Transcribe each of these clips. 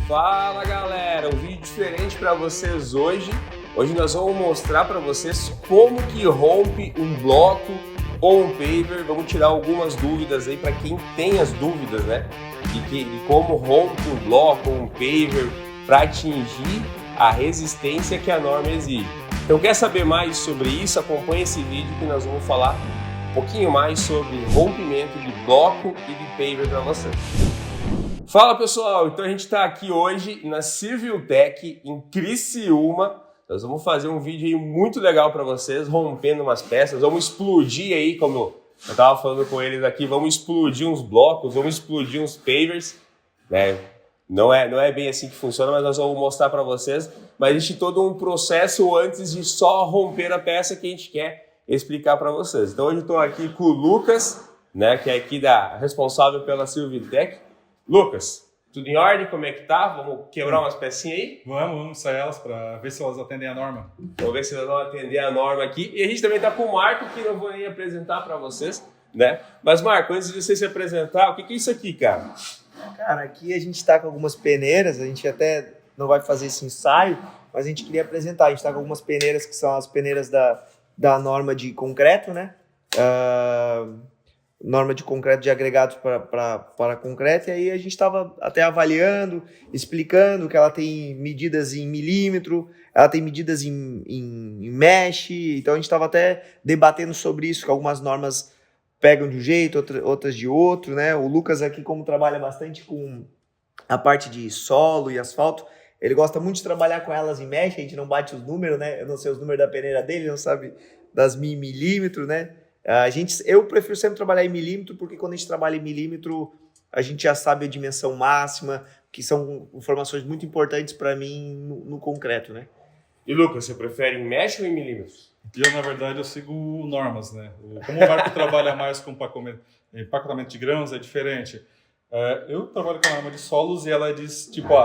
Fala galera, um vídeo diferente para vocês hoje. Hoje nós vamos mostrar para vocês como que rompe um bloco ou um paver. Vamos tirar algumas dúvidas aí para quem tem as dúvidas, né? De como rompe um bloco ou um paver para atingir a resistência que a norma exige. Então quer saber mais sobre isso? Acompanhe esse vídeo que nós vamos falar um pouquinho mais sobre rompimento de bloco e de paver para vocês. Fala pessoal, então a gente está aqui hoje na Civiltech em Criciúma. Nós vamos fazer um vídeo aí muito legal para vocês, rompendo umas peças. Vamos explodir aí, como eu estava falando com eles aqui, vamos explodir uns blocos, vamos explodir uns pavers, né? Não é bem assim que funciona, mas nós vamos mostrar para vocês. Mas existe todo um processo antes de só romper a peça que a gente quer explicar para vocês. Então hoje eu estou aqui com o Lucas, né, que é aqui responsável pela Civiltech. Lucas, tudo em ordem? Como é que tá? Vamos quebrar umas pecinhas aí? Vamos sair elas para ver se elas atendem a norma. Vamos ver se elas vão atender a norma aqui. E a gente também tá com o Marco, que eu vou nem apresentar para vocês, né? Mas Marco, antes de você se apresentar, o que é isso aqui, cara? Cara, aqui a gente está com algumas peneiras, a gente até não vai fazer esse ensaio, mas a gente queria apresentar. A gente está com algumas peneiras que são as peneiras da norma de concreto, né? Norma de concreto de agregados para concreto, e aí a gente estava até avaliando, explicando que ela tem medidas em milímetro, ela tem medidas em mesh, então a gente estava até debatendo sobre isso, que algumas normas pegam de um jeito, outras de outro, né? O Lucas aqui, como trabalha bastante com a parte de solo e asfalto, ele gosta muito de trabalhar com elas em mesh, a gente não bate os números, né? Eu não sei os números da peneira dele, não sabe das milímetros, né? Eu prefiro sempre trabalhar em milímetro, porque quando a gente trabalha em milímetro, a gente já sabe a dimensão máxima, que são informações muito importantes para mim no concreto, né? E Lucas, você prefere em mesh ou em milímetros? Eu, na verdade, eu sigo normas, né? Como o Marco trabalha mais com empacotamento de grãos, é diferente. Eu trabalho com a norma de solos e ela diz, tipo,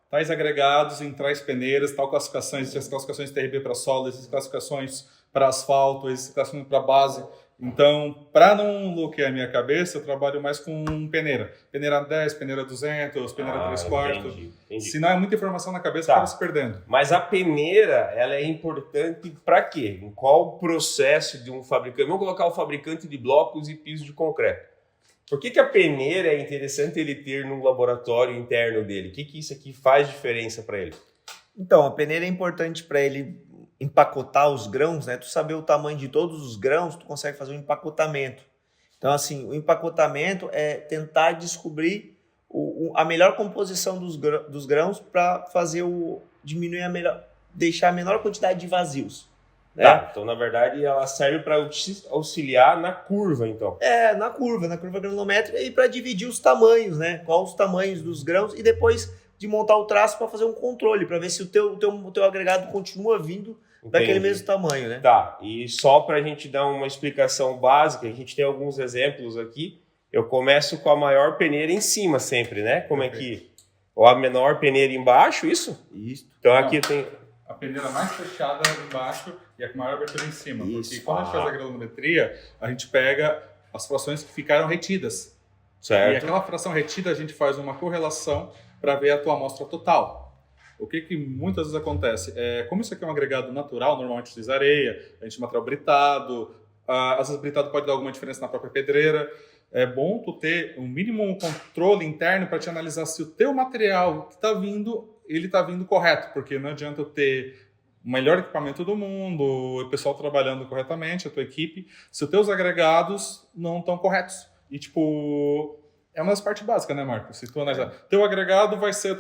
tais agregados em tais peneiras, tal classificações, essas classificações TRB para solo, essas classificações para asfalto, essas classificações para base. Então, para não bloquear a minha cabeça, eu trabalho mais com peneira. Peneira 10, peneira 200, peneira 3/4. Entendi. Se não é muita informação na cabeça, acaba se perdendo. Mas a peneira, ela é importante para quê? Em qual processo de um fabricante? Vamos colocar o fabricante de blocos e pisos de concreto. Por que a peneira é interessante ele ter no laboratório interno dele? O que isso aqui faz diferença para ele? Então, a peneira é importante para ele empacotar os grãos, né? Tu saber o tamanho de todos os grãos, tu consegue fazer um empacotamento. Então, assim, o empacotamento é tentar descobrir a melhor composição dos grãos para fazer deixar a menor quantidade de vazios. Né? Tá, então na verdade ela serve para auxiliar na curva, então. Na curva granulométrica e para dividir os tamanhos, né? Quais os tamanhos dos grãos e depois de montar o traço para fazer um controle, para ver se o teu agregado continua vindo daquele mesmo tamanho, né? Tá, e só para a gente dar uma explicação básica, a gente tem alguns exemplos aqui. Eu começo com a maior peneira em cima sempre, né? Como é que... Ou a menor peneira embaixo, isso? Isso. Então aqui tem... A peneira mais fechada embaixo e a maior abertura em cima. Isso. Porque quando a gente faz a granulometria, a gente pega as frações que ficaram retidas. Certo. E aquela fração retida, a gente faz uma correlação para ver a tua amostra total. O que muitas vezes acontece? Como isso aqui é um agregado natural, normalmente utiliza areia, a gente material britado, às vezes britado pode dar alguma diferença na própria pedreira. É bom tu ter um mínimo controle interno para te analisar se o teu material que está vindo, ele está vindo correto, porque não adianta eu ter o melhor equipamento do mundo, o pessoal trabalhando corretamente, a tua equipe, se os teus agregados não estão corretos. E tipo, é uma das partes básicas, né, Marco? Se tu analisar, teu agregado vai ser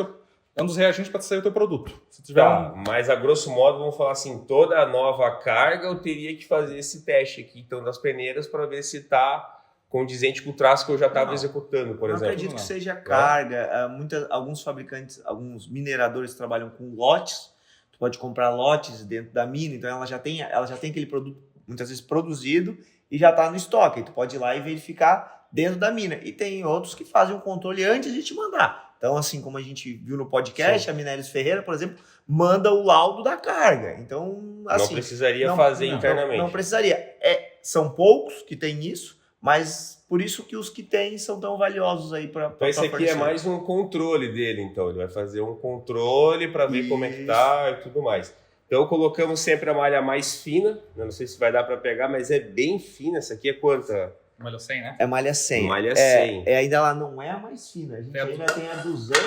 um dos reagentes para sair o teu produto. Se tiver Mas a grosso modo, vamos falar assim, toda nova carga eu teria que fazer esse teste aqui, então, das peneiras para ver se está condizente com o traço que eu já estava executando, por exemplo. Eu acredito que seja carga. Alguns fabricantes, alguns mineradores trabalham com lotes. Tu pode comprar lotes dentro da mina, então ela já tem aquele produto muitas vezes produzido e já está no estoque. Tu pode ir lá e verificar dentro da mina. E tem outros que fazem o controle antes de te mandar. Então, assim como a gente viu no podcast, Sim. a Minélios Ferreira, por exemplo, manda o laudo da carga. Então, assim... Não precisaria fazer internamente. Não precisaria. São poucos que tem isso, mas por isso que os que tem são tão valiosos aí para Então esse aqui é mais um controle dele, então. Ele vai fazer um controle para ver como é que tá e tudo mais. Então colocamos sempre a malha mais fina. Eu não sei se vai dar para pegar, mas é bem fina. Essa aqui é quanta? Malha 100, né? É malha 100. Malha 100. Ainda ela não é a mais fina. A gente Tem a ainda tem a 200,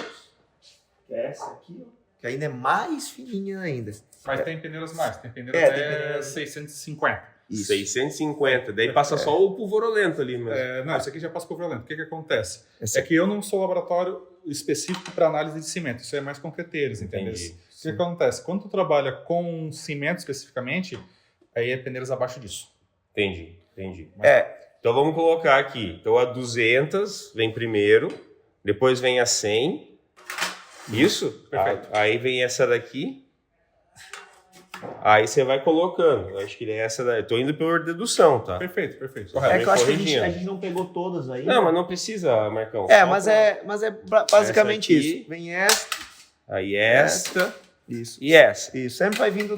que é essa aqui, ó, que ainda é mais fininha ainda. Mas tem peneiras mais, tem peneira É, até tem peneira- 650. Isso. 650. Daí passa só o pulvorolento ali mesmo. Não, isso aqui já passa por violento. O que acontece? Essa- É que eu não sou laboratório específico para análise de cimento. Isso é mais concreteiros, entendeu? Entendi. O que acontece? Quando tu trabalha com cimento especificamente, aí é peneiras abaixo disso. Entendi. É, Então vamos colocar aqui. Então a 200 vem primeiro, depois vem a 100. Isso? Perfeito. Aí vem essa daqui. Aí você vai colocando. Eu acho que é essa daí. Tô indo por dedução, tá? Perfeito, perfeito. é Correto. que eu acho que a corrigindo. gente não pegou todas aí. Não, mas não precisa, Marcão. É, Só mas pra- é basicamente Essa aqui. isso. Vem essa. Aí esta Isso. e essa. Isso. Sempre vai vindo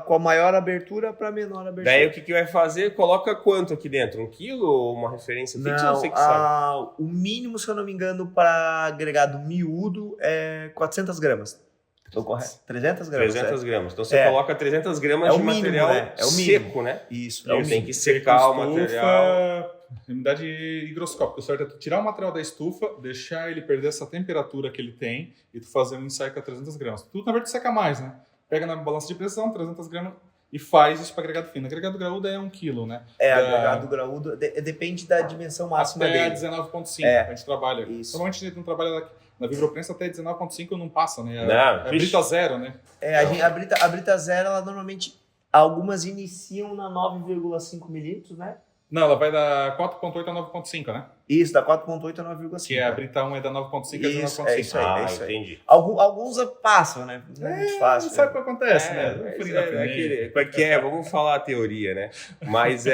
com a maior abertura para menor abertura. Daí o que vai fazer? Coloca quanto aqui dentro? 1 quilo ou uma referência fixa? Não, você que sabe. O mínimo, se eu não me engano, para agregado miúdo é 400 gramas. Estou correto? 300 gramas. 300 é. gramas. Então você É. coloca 300 gramas É o de mínimo, material né? É o mínimo. seco, né? Isso. Tem mínimo. que secar o material. Umidade higroscópica. O certo é tu tirar o material da estufa, deixar ele perder essa temperatura que ele tem e tu fazer um ensaio com 300 gramas. Tu, na verdade, seca mais, né? Pega na balança de pressão, 300 gramas e faz isso para agregado fino. Agregado graúdo é 1 quilo, né? Agregado graúdo depende da dimensão máxima Até dele. 19,5 É. a gente trabalha. Isso. Normalmente a gente não trabalha na vibroprensa até 19,5 não passa, né? Não, É vixe. brita zero, né? A Brita Zero, ela normalmente, algumas iniciam na 9,5 milímetros, né? Não, ela vai da 4,8 a 9,5, né? Isso, da 4,8 a 9,5. Que é a brita 1 é da 9,5 a Isso, 19,5. é isso aí. Ah, entendi. Alguns passam, né? Não é muito fácil. Sabe o que acontece, É, né? mas Furinho na pneu. vamos falar a teoria, né? Mas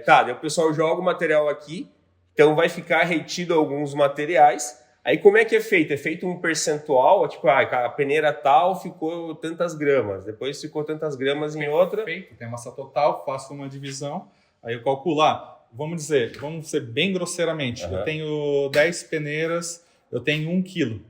tá, daí o pessoal joga o material aqui, então vai ficar retido alguns materiais. Aí como é que é feito? É feito um percentual, tipo, a peneira tal ficou tantas gramas, depois ficou tantas gramas em outra. Perfeito, tem massa total, faço uma divisão, aí eu calcular. Vamos ser bem grosseiramente, Uhum. eu tenho 10 peneiras, eu tenho 1 quilo.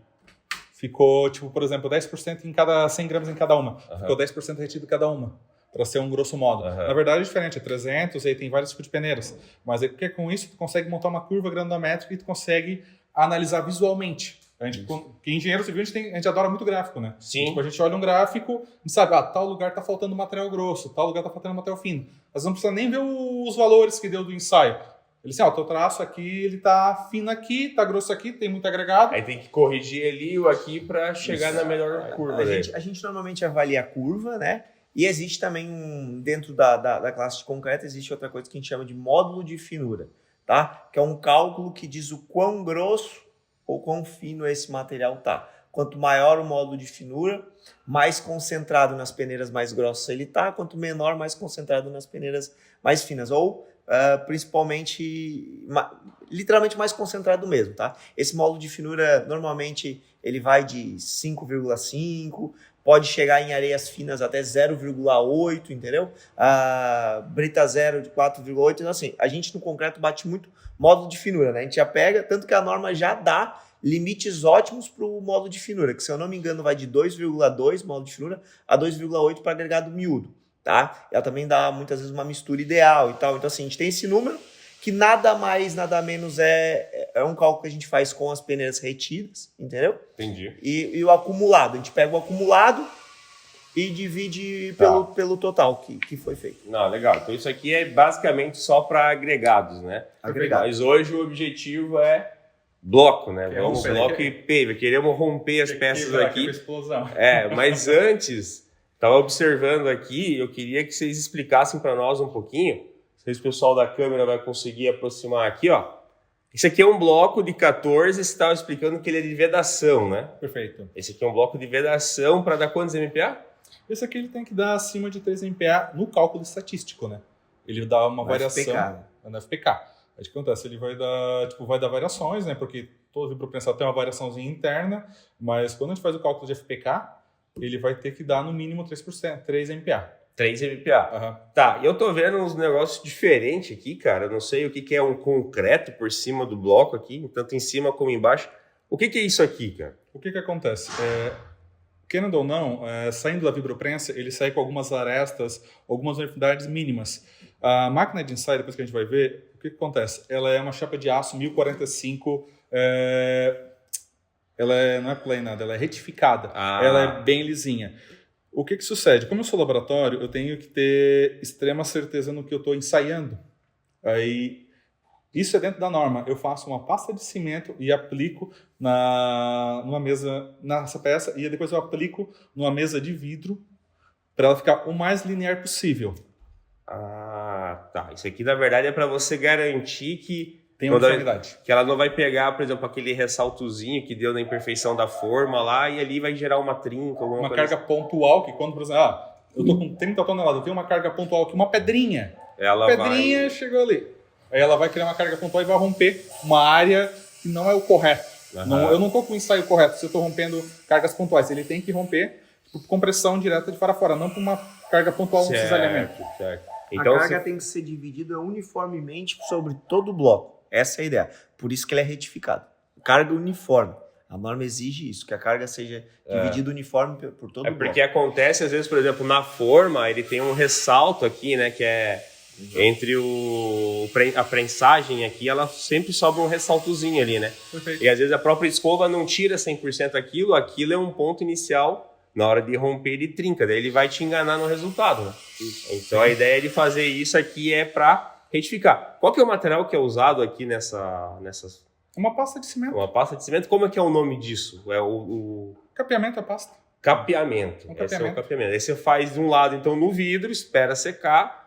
Ficou, tipo, por exemplo, 10% em cada 100 gramas em cada uma. Uhum. Ficou 10% retido cada uma, para ser um grosso modo. Uhum. Na verdade é diferente, é 300, aí tem vários tipos de peneiras. Mas é porque com isso tu consegue montar uma curva granulométrica e tu consegue analisar visualmente. Que engenheiro civil a gente adora muito gráfico, né? Sim. Tipo, a gente olha um gráfico e sabe, tal lugar tá faltando material grosso, tal lugar tá faltando material fino. Mas não precisa nem ver os valores que deu do ensaio. Ele assim, o teu traço aqui, ele tá fino aqui, tá grosso aqui, tem muito agregado. Aí tem que corrigir ali ou aqui para chegar na melhor curva. A gente normalmente avalia a curva, né? E existe também, dentro da classe de concreto, existe outra coisa que a gente chama de módulo de finura, tá? Que é um cálculo que diz o quão grosso ou quão fino esse material tá. Quanto maior o módulo de finura, mais concentrado nas peneiras mais grossas ele tá, quanto menor, mais concentrado nas peneiras mais finas. Ou, principalmente, literalmente mais concentrado mesmo, tá? Esse módulo de finura, normalmente, ele vai de 5,5, pode chegar em areias finas até 0,8, entendeu? A brita zero de 4,8. Então, assim, a gente no concreto bate muito módulo de finura, né? A gente já pega, tanto que a norma já dá limites ótimos para o módulo de finura, que se eu não me engano vai de 2,2 módulo de finura a 2,8 para agregado miúdo, tá? Ela também dá muitas vezes uma mistura ideal e tal. Então, assim, a gente tem esse número que nada mais, nada menos é um cálculo que a gente faz com as peneiras retidas, entendeu? Entendi. E o acumulado. A gente pega o acumulado e divide pelo total que foi feito. Não, legal. Então isso aqui é basicamente só para agregados, né? Agregado. Mas hoje o objetivo é bloco, né? Que é Vamos romper, bloco e paver. Queremos romper as peças aqui. Explosão. Mas antes, estava observando aqui, eu queria que vocês explicassem para nós um pouquinho. Não sei se o pessoal da câmera vai conseguir aproximar aqui, ó. Esse aqui é um bloco de 14, você estava explicando que ele é de vedação, né? Perfeito. Esse aqui é um bloco de vedação para dar quantos MPa? Esse aqui ele tem que dar acima de 3 MPa no cálculo estatístico, né? Ele dá uma variação no FPK. Aí o que acontece? Ele vai dar variações, né? Porque todo vibroprensado tem uma variaçãozinha interna, mas quando a gente faz o cálculo de FPK, ele vai ter que dar no mínimo 3%, 3 MPa. 3 MPa. Aham. Tá, e eu tô vendo uns negócios diferentes aqui, cara. Eu não sei o que é um concreto por cima do bloco aqui, tanto em cima como embaixo. O que é isso aqui, cara? O que acontece? Querendo ou não, saindo da vibroprensa, ele sai com algumas arestas, algumas unidades mínimas. A máquina de ensaio, depois que a gente vai ver, o que acontece? Ela é uma chapa de aço 1045, não é planada, ela é retificada. Ela é bem lisinha. O que sucede? Como eu sou laboratório, eu tenho que ter extrema certeza no que eu estou ensaiando. Aí, isso é dentro da norma. Eu faço uma pasta de cimento e aplico numa mesa, nessa peça, e depois eu aplico numa mesa de vidro para ela ficar o mais linear possível. Ah, tá. Isso aqui, na verdade, é para você garantir que Tem uniformidade. que ela não vai pegar, por exemplo, aquele ressaltozinho que deu na imperfeição da forma lá e ali vai gerar uma trinca, alguma Uma coisa carga pontual, que quando, por exemplo, eu tô com 30 toneladas, eu tenho uma carga pontual aqui, uma pedrinha. Ela Pedrinha chegou ali. Aí ela vai criar uma carga pontual e vai romper uma área que não é o correto. Eu não estou com o ensaio correto se eu estou rompendo cargas pontuais. Ele tem que romper por compressão direta de fora a fora, não por uma carga pontual, um cisalhamento. Certo. Então, a carga tem que ser dividida uniformemente sobre todo o bloco. Essa é a ideia. Por isso que ele é retificado. Carga uniforme. A norma exige isso, que a carga seja dividida uniforme por todo o bloco. Porque acontece, às vezes, por exemplo, na forma, ele tem um ressalto aqui, né, que é entre a prensagem aqui, ela sempre sobra um ressaltozinho ali, né? Perfeito. E às vezes a própria escova não tira 100% aquilo é um ponto inicial, na hora de romper ele trinca, daí ele vai te enganar no resultado, né? Então a ideia de fazer isso aqui é para retificar. Qual que é o material que é usado aqui nessas... Uma pasta de cimento. Uma pasta de cimento, como é que é o nome disso? É o... Capeamento é pasta. Capeamento. Esse é o capeamento. Aí você faz de um lado, então, no vidro, espera secar,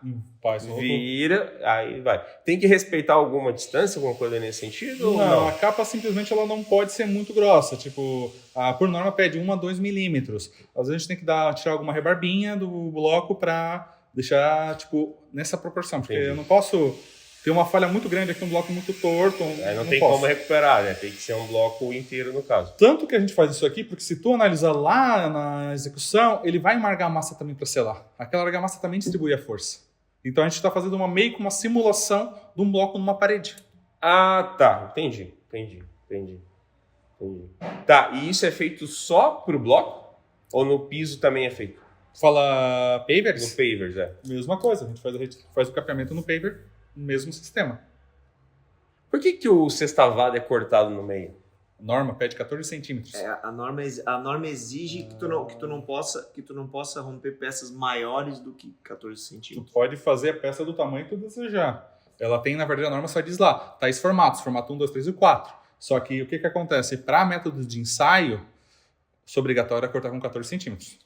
vira, aí vai. Tem que respeitar alguma distância, alguma coisa nesse sentido? Não, a capa simplesmente ela não pode ser muito grossa. Tipo, por norma pede 1 a 2 milímetros. Às vezes a gente tem que tirar alguma rebarbinha do bloco para deixar, tipo, nessa proporção. Porque eu não posso ter uma falha muito grande aqui, um bloco muito torto. Não tem como recuperar, né? Tem que ser um bloco inteiro no caso. Tanto que a gente faz isso aqui, porque se tu analisar lá na execução, ele vai em argamassa também para selar. Aquela argamassa também distribui a força. Então a gente está fazendo meio que uma simulação de um bloco numa parede. Ah, tá. Entendi. Tá, e isso é feito só pro bloco? Ou no piso também é feito? Fala pavers? No pavers, Mesma coisa. A gente faz o capeamento no paver, no mesmo sistema. Por que o sextavado é cortado no meio? A norma pede 14 centímetros. A norma exige que tu não possa romper peças maiores do que 14 centímetros. Tu pode fazer a peça do tamanho que tu desejar. Ela tem, na verdade, a norma só diz lá, tais formatos, formato 1, 2, 3 e 4. Só que o que acontece? Para métodos de ensaio, sou obrigatório a cortar com 14 centímetros.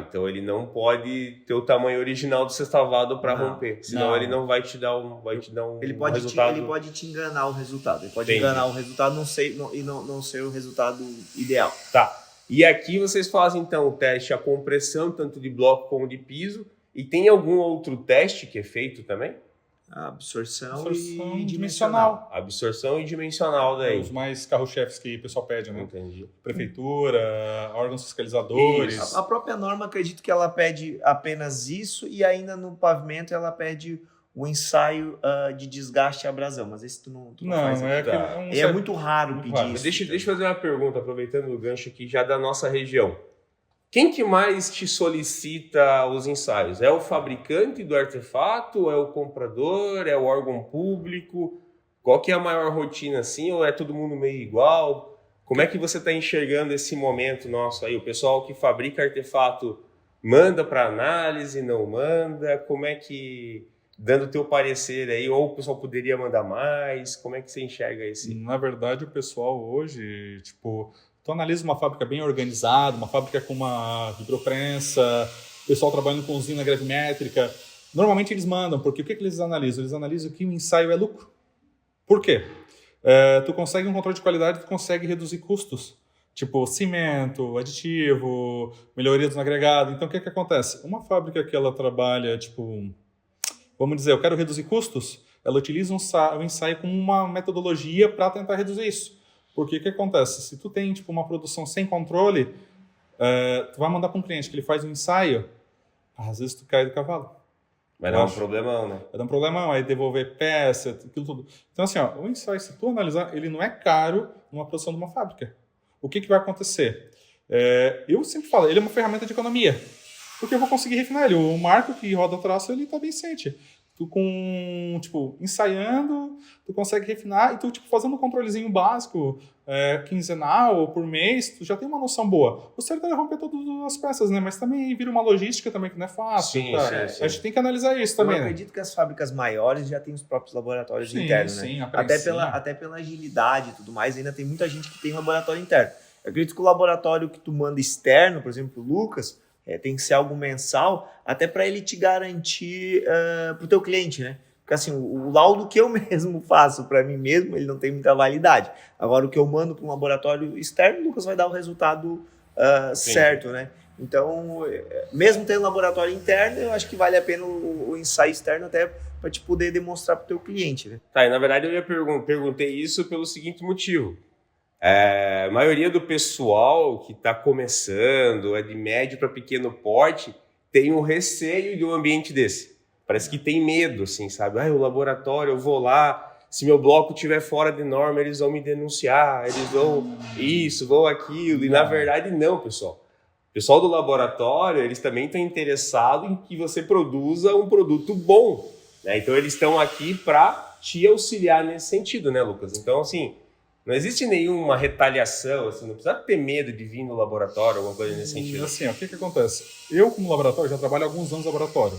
Então ele não pode ter o tamanho original do sextavado para romper. Senão ele não vai te dar um resultado. Ele pode te enganar o resultado. Ele pode enganar o resultado não ser o resultado ideal. Tá. E aqui vocês fazem então o teste, a compressão tanto de bloco como de piso. E tem algum outro teste que é feito também? A absorção e dimensional. Absorção e dimensional daí. Os mais carro-chefes que o pessoal pede, né? Entendi. Prefeitura, órgãos fiscalizadores. Isso. A própria norma, acredito que ela pede apenas isso e ainda no pavimento ela pede o ensaio de desgaste e abrasão. Mas esse tu não faz. É muito raro pedir isso. Deixa eu fazer uma pergunta, aproveitando o gancho aqui já da nossa região. Quem que mais te solicita os ensaios? É o fabricante do artefato? É o comprador? É o órgão público? Qual que é a maior rotina assim? Ou é todo mundo meio igual? Como é que você está enxergando esse momento nosso aí? O pessoal que fabrica artefato manda para análise, não manda? Como é que, dando o teu parecer aí, ou o pessoal poderia mandar mais? Como é que você enxerga esse? Na verdade, o pessoal hoje, tu analisa uma fábrica bem organizada, uma fábrica com uma vibroprensa, o pessoal trabalhando com usina gravimétrica. Normalmente eles mandam, porque o que eles analisam? Eles analisam que o ensaio é lucro. Por quê? Tu consegue um controle de qualidade, tu consegue reduzir custos. Tipo cimento, aditivo, melhorias no agregado. Então o que acontece? Uma fábrica que ela trabalha, vamos dizer, eu quero reduzir custos, ela utiliza um ensaio como uma metodologia para tentar reduzir isso. Porque o que acontece? Se tu tem uma produção sem controle, tu vai mandar para um cliente que ele faz um ensaio, Às vezes tu cai do cavalo. Vai dar um problemão, né? Vai dar um problemão, aí devolver peça, aquilo tudo. Então assim, ó, o ensaio, se tu analisar, ele não é caro numa produção de uma fábrica. O que vai acontecer? Eu sempre falo, ele é uma ferramenta de economia. Porque eu vou conseguir refinar ele. O Marco que roda o traço, ele tá bem ciente. Tu ensaiando, tu consegue refinar e tu, fazendo um controlezinho básico, quinzenal ou por mês, tu já tem uma noção boa. O certo é romper todas as peças, né? Mas também vira uma logística também que não é fácil. Sim, tá? sim. A gente tem que analisar isso também, Eu acredito que as fábricas maiores já têm os próprios laboratórios né? internos, Sim, né? Até pela agilidade e tudo mais, ainda tem muita gente que tem laboratório interno. Eu acredito que o laboratório que tu manda externo, por exemplo, o Lucas, tem que ser algo mensal, até para ele te garantir para o teu cliente, né? Porque assim, o laudo que eu mesmo faço para mim mesmo, ele não tem muita validade. Agora, o que eu mando para um laboratório externo, o Lucas vai dar o resultado certo, né? Então, mesmo tendo laboratório interno, eu acho que vale a pena o ensaio externo até para te poder demonstrar para o teu cliente, né? Tá, e na verdade eu perguntei isso pelo seguinte motivo. A maioria do pessoal que está começando, é de médio para pequeno porte, tem um receio de um ambiente desse. Parece que tem medo, assim, sabe? O laboratório, eu vou lá, se meu bloco estiver fora de norma, eles vão me denunciar, eles vão isso, vão aquilo. E na verdade não, pessoal. O pessoal do laboratório, eles também estão interessados em que você produza um produto bom, né? Então eles estão aqui para te auxiliar nesse sentido, né, Lucas? Então, assim, não existe nenhuma retaliação, assim, não precisa ter medo de vir no laboratório, alguma coisa nesse sentido. Assim, o que acontece? Eu, como laboratório, já trabalho há alguns anos no laboratório.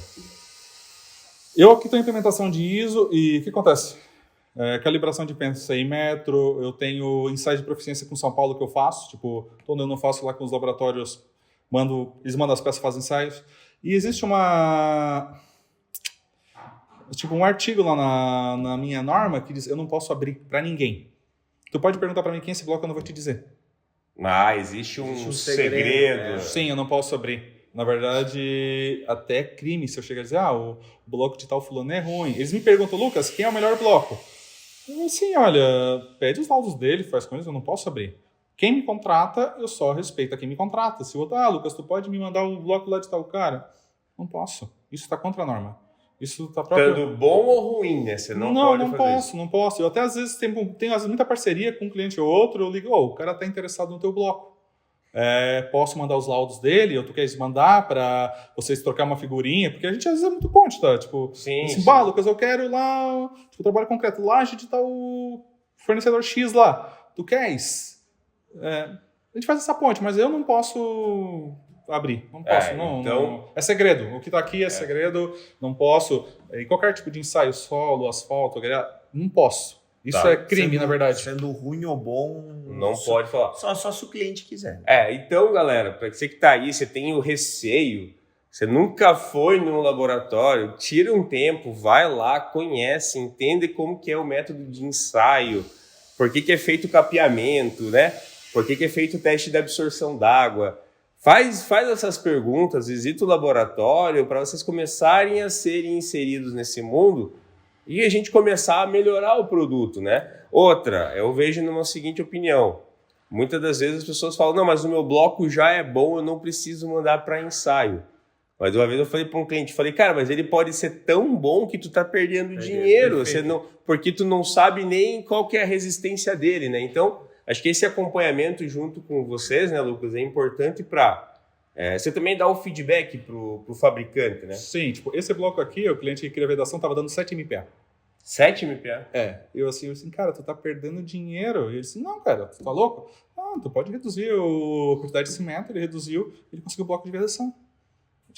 Eu aqui tenho implementação de ISO e o que acontece? Calibração de peça em metro, eu tenho ensaio de proficiência com São Paulo que eu faço, quando eu não faço lá com os laboratórios, eles mandam as peças, fazem ensaios. E existe um artigo lá na minha norma que diz eu não posso abrir para ninguém. Tu pode perguntar para mim quem é esse bloco, eu não vou te dizer. Existe um segredo. Sim, eu não posso abrir. Na verdade, até é crime se eu chegar a dizer, o bloco de tal fulano é ruim. Eles me perguntam, Lucas, quem é o melhor bloco? Eu assim, olha, pede os laudos dele, faz com eles, eu não posso abrir. Quem me contrata, eu só respeito a quem me contrata. Se o outro, Lucas, tu pode me mandar o bloco lá de tal cara? Não posso. Isso está contra a norma. Isso tá próprio... Ficando bom ou ruim, né? Você não pode fazer isso. Não posso. Eu até às vezes tenho muita parceria com um cliente ou outro, eu ligo, o cara tá interessado no teu bloco. Posso mandar os laudos dele, ou tu queres mandar para vocês trocar uma figurinha, porque a gente às vezes é muito ponte, tá? Sim. Lucas, eu quero lá, trabalho concreto, laje de tal fornecedor X lá. Tu queres? A gente faz essa ponte, mas eu não posso abrir, não posso, não. É segredo, o que tá aqui é segredo, não posso. Em qualquer tipo de ensaio, solo, asfalto, não posso. Isso é crime, na verdade. Sendo ruim ou bom... Não pode falar. Só se o cliente quiser. Então, galera, para você que tá aí, você tem o receio, você nunca foi num laboratório, tira um tempo, vai lá, conhece, entende como que é o método de ensaio, por que é feito o capeamento, né? Por que é feito o teste de absorção d'água. Faz essas perguntas, visita o laboratório para vocês começarem a serem inseridos nesse mundo e a gente começar a melhorar o produto, né? Outra, eu vejo numa seguinte opinião. Muitas das vezes as pessoas falam, não, mas o meu bloco já é bom, eu não preciso mandar para ensaio. Mas uma vez eu falei para um cliente, cara, mas ele pode ser tão bom que tu tá perdendo dinheiro, porque tu não sabe nem qual que é a resistência dele, né? Então, acho que esse acompanhamento junto com vocês, né, Lucas, é importante para... você também dá o feedback pro fabricante, né? Sim, esse bloco aqui, o cliente que queria a vedação estava dando 7 MPa. 7 MPa? Eu assim, cara, tu tá perdendo dinheiro. E ele disse, não, cara, tu tá louco? Não, tu pode reduzir a quantidade de cimento. Ele reduziu, ele conseguiu o bloco de vedação.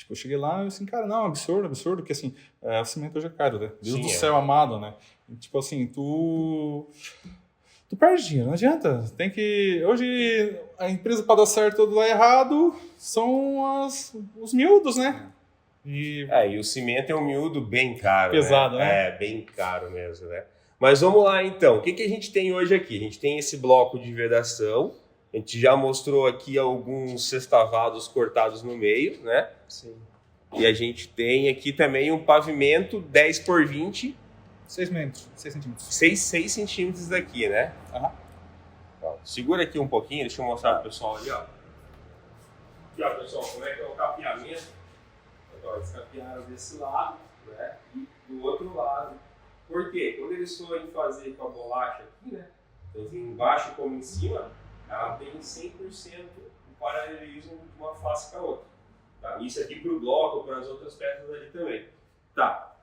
Eu cheguei lá e assim, cara, não, absurdo, porque assim, o cimento hoje é caro, né? Deus do céu amado, né? E, tu perde dinheiro, não adianta. Tem que... Hoje, a empresa para dar certo ou dar errado são os miúdos, né? E o cimento é um miúdo bem caro, pesado, né? Bem caro mesmo, né? Mas vamos lá, então. O que a gente tem hoje aqui? A gente tem esse bloco de vedação. A gente já mostrou aqui alguns sextavados cortados no meio, né? Sim. E a gente tem aqui também um pavimento 10 por 20. 6 centímetros. 6 centímetros daqui, né? Uhum. Segura aqui um pouquinho, deixa eu mostrar pro pessoal ali, ó. Aqui, ó, pessoal, como é que é o capeamento. ó, eles capearam desse lado, né? E do outro lado. Por quê? Quando eles forem fazer com a bolacha aqui, né? Tanto embaixo como em cima, ela tem 100% o paralelismo de uma face com a outra. Tá? Isso aqui para o bloco, para as outras peças ali também. Tá.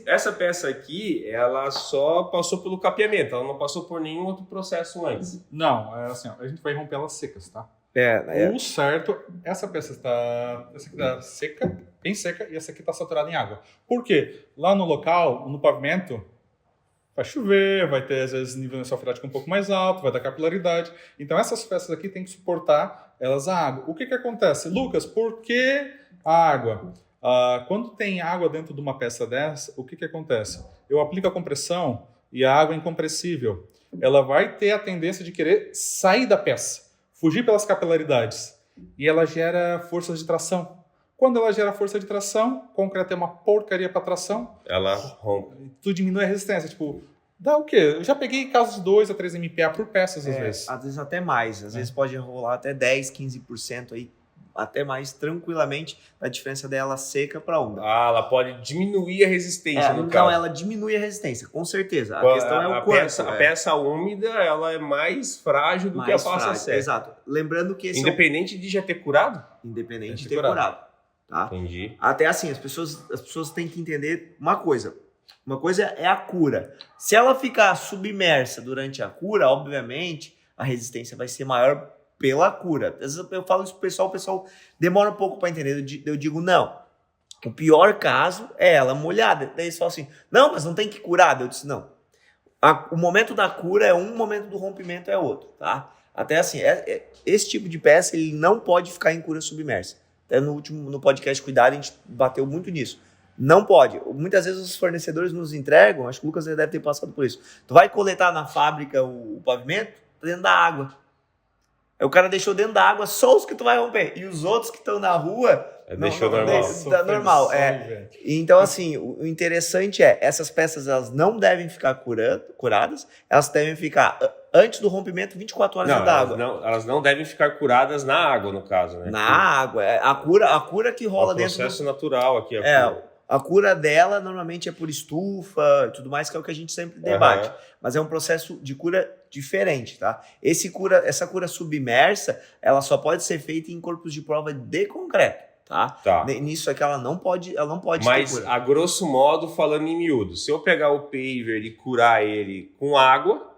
Essa peça aqui, ela só passou pelo capeamento, ela não passou por nenhum outro processo antes. Não, é assim, ó, a gente vai romper elas secas, tá? O certo, essa peça essa aqui tá seca, bem seca, e essa aqui tá saturada em água. Por quê? Lá no local, no pavimento, vai chover, vai ter às vezes nível de sulfidade um pouco mais alto, vai dar capilaridade. Então essas peças aqui tem que suportar elas a água. O que acontece? Lucas, por que a água? Quando tem água dentro de uma peça dessa, o que acontece? Eu aplico a compressão e a água é incompressível. Ela vai ter a tendência de querer sair da peça, fugir pelas capilaridades. E ela gera forças de tração. Quando ela gera força de tração, o concreto é uma porcaria para tração. Ela rompe. Tu diminui a resistência. Tipo, dá o quê? Eu já peguei casos de 2 a 3 MPa por peças, às vezes. Às vezes até mais. Às vezes pode rolar até 10, 15% aí, até mais tranquilamente, a diferença dela seca para úmida. Ela pode diminuir a resistência no caso. Não, ela diminui a resistência, com certeza. A questão é o quanto. A peça úmida, ela é mais frágil do que a peça seca. Exato. Lembrando que esse independente de já ter curado? Independente de ter curado. Tá? Entendi. Até assim, as pessoas têm que entender uma coisa. Uma coisa é a cura. Se ela ficar submersa durante a cura, obviamente, a resistência vai ser maior pela cura. Às vezes eu falo isso pro pessoal, o pessoal demora um pouco para entender. Eu digo, não. O pior caso é ela molhada. Daí eles falam assim, não, mas não tem que curar. Eu disse, não. O momento da cura é um, o momento do rompimento é outro, tá? Até assim, esse tipo de peça, ele não pode ficar em cura submersa. Até no podcast Cuidado, a gente bateu muito nisso. Não pode. Muitas vezes os fornecedores nos entregam, acho que o Lucas deve ter passado por isso. Tu vai coletar na fábrica o pavimento, tá dentro da água. Aí o cara deixou dentro da água só os que tu vai romper. E os outros que estão na rua... Deixou normal. Tá normal. Então, assim, o interessante é, essas peças elas não devem ficar curadas, elas devem ficar antes do rompimento 24 horas dentro da água. Elas não devem ficar curadas na água, no caso, né? Na água. A cura que rola dentro do... processo natural aqui. A cura dela normalmente é por estufa e tudo mais, que é o que a gente sempre debate. Mas é um processo de cura diferente, tá? Essa cura submersa, ela só pode ser feita em corpos de prova de concreto, tá? Nisso aqui ela não pode mas, ter cura. A grosso modo, falando em miúdo, se eu pegar o paver e curar ele com água,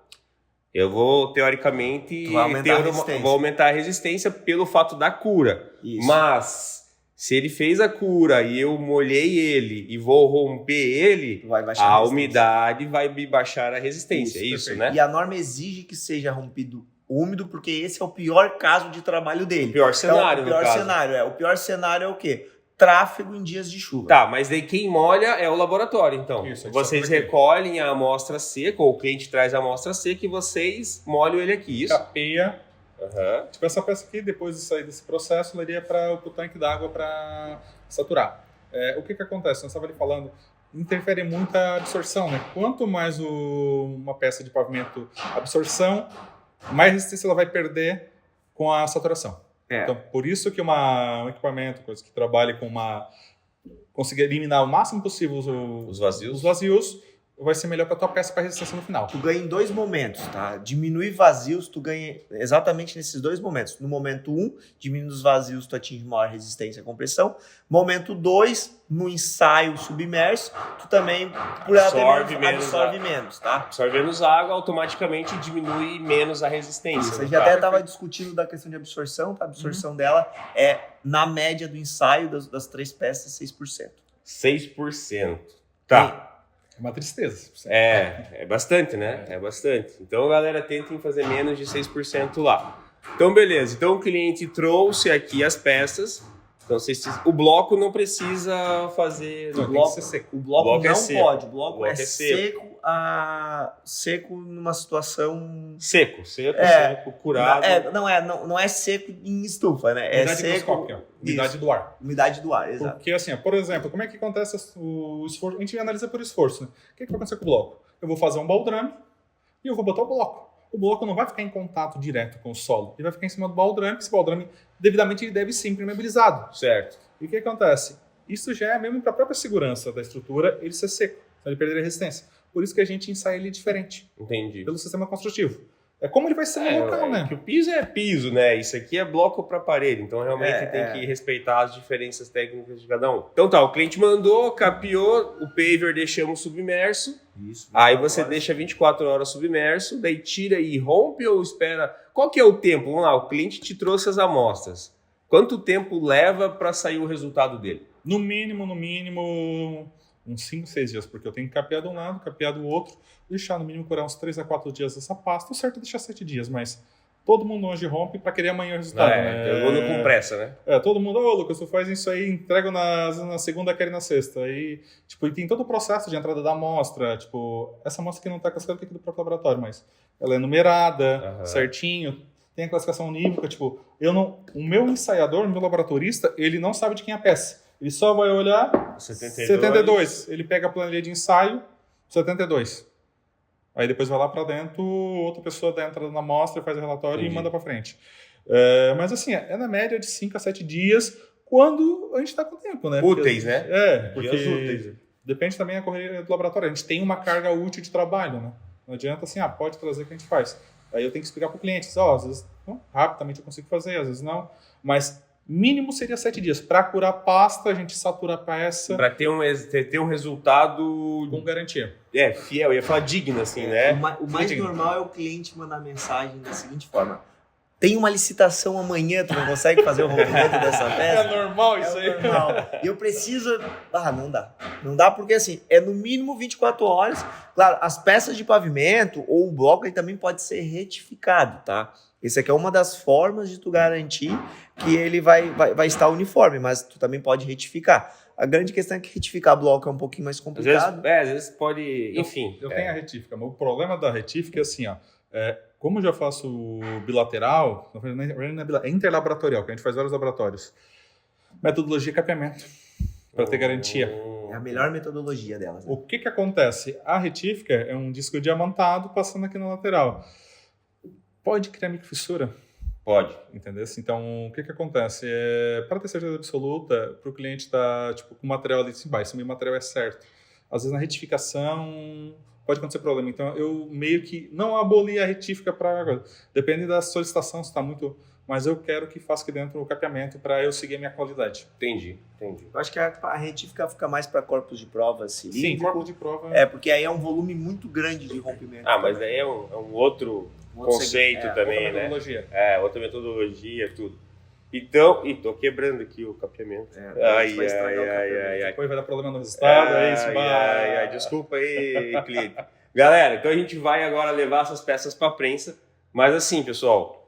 eu vou, teoricamente, vou aumentar a resistência pelo fato da cura. Isso. Mas... se ele fez a cura e eu molhei ele e vou romper ele, a umidade vai me baixar a resistência. Isso, né? E a norma exige que seja rompido úmido, porque esse é o pior caso de trabalho dele. O pior cenário, no caso. O pior cenário é o quê? Tráfego em dias de chuva. Tá, mas daí quem molha é o laboratório, então. Isso, vocês recolhem a amostra seca, ou o cliente traz a amostra seca e vocês molham ele aqui, isso? Capeia. Tipo, essa peça aqui, depois de sair desse processo, ela iria para o tanque d'água para saturar. O que acontece? Nós estávamos ali falando, interfere muito a absorção, né? Quanto mais uma peça de pavimento absorção, mais resistência ela vai perder com a saturação. Então, por isso que um equipamento, coisa que trabalhe com conseguir eliminar o máximo possível os vazios, vai ser melhor para tua peça para resistência no final. Tu ganha em 2 momentos, tá? Diminuir vazios, tu ganha exatamente nesses 2 momentos. No momento 1, diminuindo os vazios, tu atinge maior resistência à compressão. Momento 2, no ensaio submerso, tu também absorve menos, tá? Absorve menos água, automaticamente diminui menos a resistência. Isso, a gente até estava discutindo da questão de absorção, tá? A absorção dela é, na média do ensaio das 3 peças, 6%. 6%. Tá. É uma tristeza. É bastante, né? É bastante. Então, galera, tentem fazer menos de 6% lá. Então, beleza. Então, o cliente trouxe aqui as peças. Então, o bloco não precisa fazer... O bloco não pode. O bloco é seco numa situação... Seco, curado. Não é seco em estufa, né? É seco... Umidade do ar. Umidade do ar, exato. Porque assim, por exemplo, como é que acontece o esforço? A gente analisa por esforço, né? O que vai acontecer com o bloco? Eu vou fazer um baldrame e eu vou botar o bloco. O bloco não vai ficar em contato direto com o solo. Ele vai ficar em cima do baldrame, esse baldrame devidamente ele deve ser impermeabilizado. Certo. E o que acontece? Isso já é mesmo para a própria segurança da estrutura, ele ser seco, ele perder a resistência. Por isso que a gente ensaia ele diferente. Entendi. Pelo sistema construtivo. É como ele vai ser no local, né? Que o piso é piso, né? Isso aqui é bloco para parede, então realmente tem que respeitar as diferenças técnicas de cada um. Então tá, o cliente mandou, capeou, o paver deixamos submerso. Isso. Aí você deixa 24 horas submerso, daí tira e rompe ou espera? Qual que é o tempo? Vamos lá, o cliente te trouxe as amostras. Quanto tempo leva para sair o resultado dele? No mínimo, uns 5, 6 dias, porque eu tenho que capear de um lado, capear do outro, deixar no mínimo curar uns 3 a 4 dias essa pasta. O certo é deixar 7 dias, mas todo mundo hoje rompe para querer amanhã o resultado. Todo mundo com pressa, né? Todo mundo, Lucas, tu faz isso aí, entrega na segunda, quer na sexta. Aí, e tem todo o processo de entrada da amostra. Essa amostra aqui não está cascada aqui do próprio laboratório, mas ela é numerada, certinho. Tem a classificação unívoca, o meu ensaiador, o meu laboratorista, ele não sabe de quem é a peça. Ele só vai olhar 72. Ele pega a planilha de ensaio, 72. Aí depois vai lá para dentro, outra pessoa entra na amostra, faz o relatório e manda para frente. Mas assim, é na média de 5 a 7 dias, quando a gente está com tempo, né? Úteis, né? Porque dias úteis. Depende também da correria do laboratório. A gente tem uma carga útil de trabalho, né? Não adianta assim, pode trazer que a gente faz. Aí eu tenho que explicar para o cliente, às vezes rapidamente eu consigo fazer, às vezes não. Mas mínimo seria 7 dias. Para curar pasta, a gente satura a peça. Para ter um resultado... Com garantia. Fiel. Eu ia falar digno, assim, né? O mais normal é o cliente mandar mensagem da seguinte forma. Tem uma licitação amanhã, tu não consegue fazer o rompimento dessa peça? É normal isso aí. Normal. E eu preciso... não dá. Não dá porque, assim, é no mínimo 24 horas. Claro, as peças de pavimento ou o bloco, ele também pode ser retificado, tá? Esse aqui é uma das formas de tu garantir que ele vai estar uniforme, mas tu também pode retificar. A grande questão é que retificar bloco é um pouquinho mais complicado. Às vezes pode... Enfim. Eu tenho a retífica, mas o problema da retífica é assim, como eu já faço bilateral, é interlaboratorial, que a gente faz vários laboratórios. Metodologia capeamento, para ter garantia. É a melhor metodologia delas. Né? O que acontece? A retífica é um disco diamantado passando aqui na lateral. Pode criar microfissura? Pode. Entendeu? Então, o que acontece? Para ter certeza absoluta, para o cliente estar com o material ali de baixo, se o meu material é certo. Às vezes na retificação pode acontecer problema. Então, eu meio que não aboli a retífica para... Depende da solicitação, se está muito... Mas eu quero que faça aqui dentro o capeamento para eu seguir a minha qualidade. Entendi. Eu acho que a retífica fica mais para corpos de prova cilíndrico. Sim, corpo de prova. Porque aí é um volume muito grande de rompimento. Mas aí é um outro conceito também, outra metodologia. Né? Outra metodologia, tudo. Então, tô quebrando aqui o capeamento. Ai. Depois vai dar problema no resultado, é isso. Desculpa aí, cliente. Galera, então a gente vai agora levar essas peças para a prensa. Mas assim, pessoal,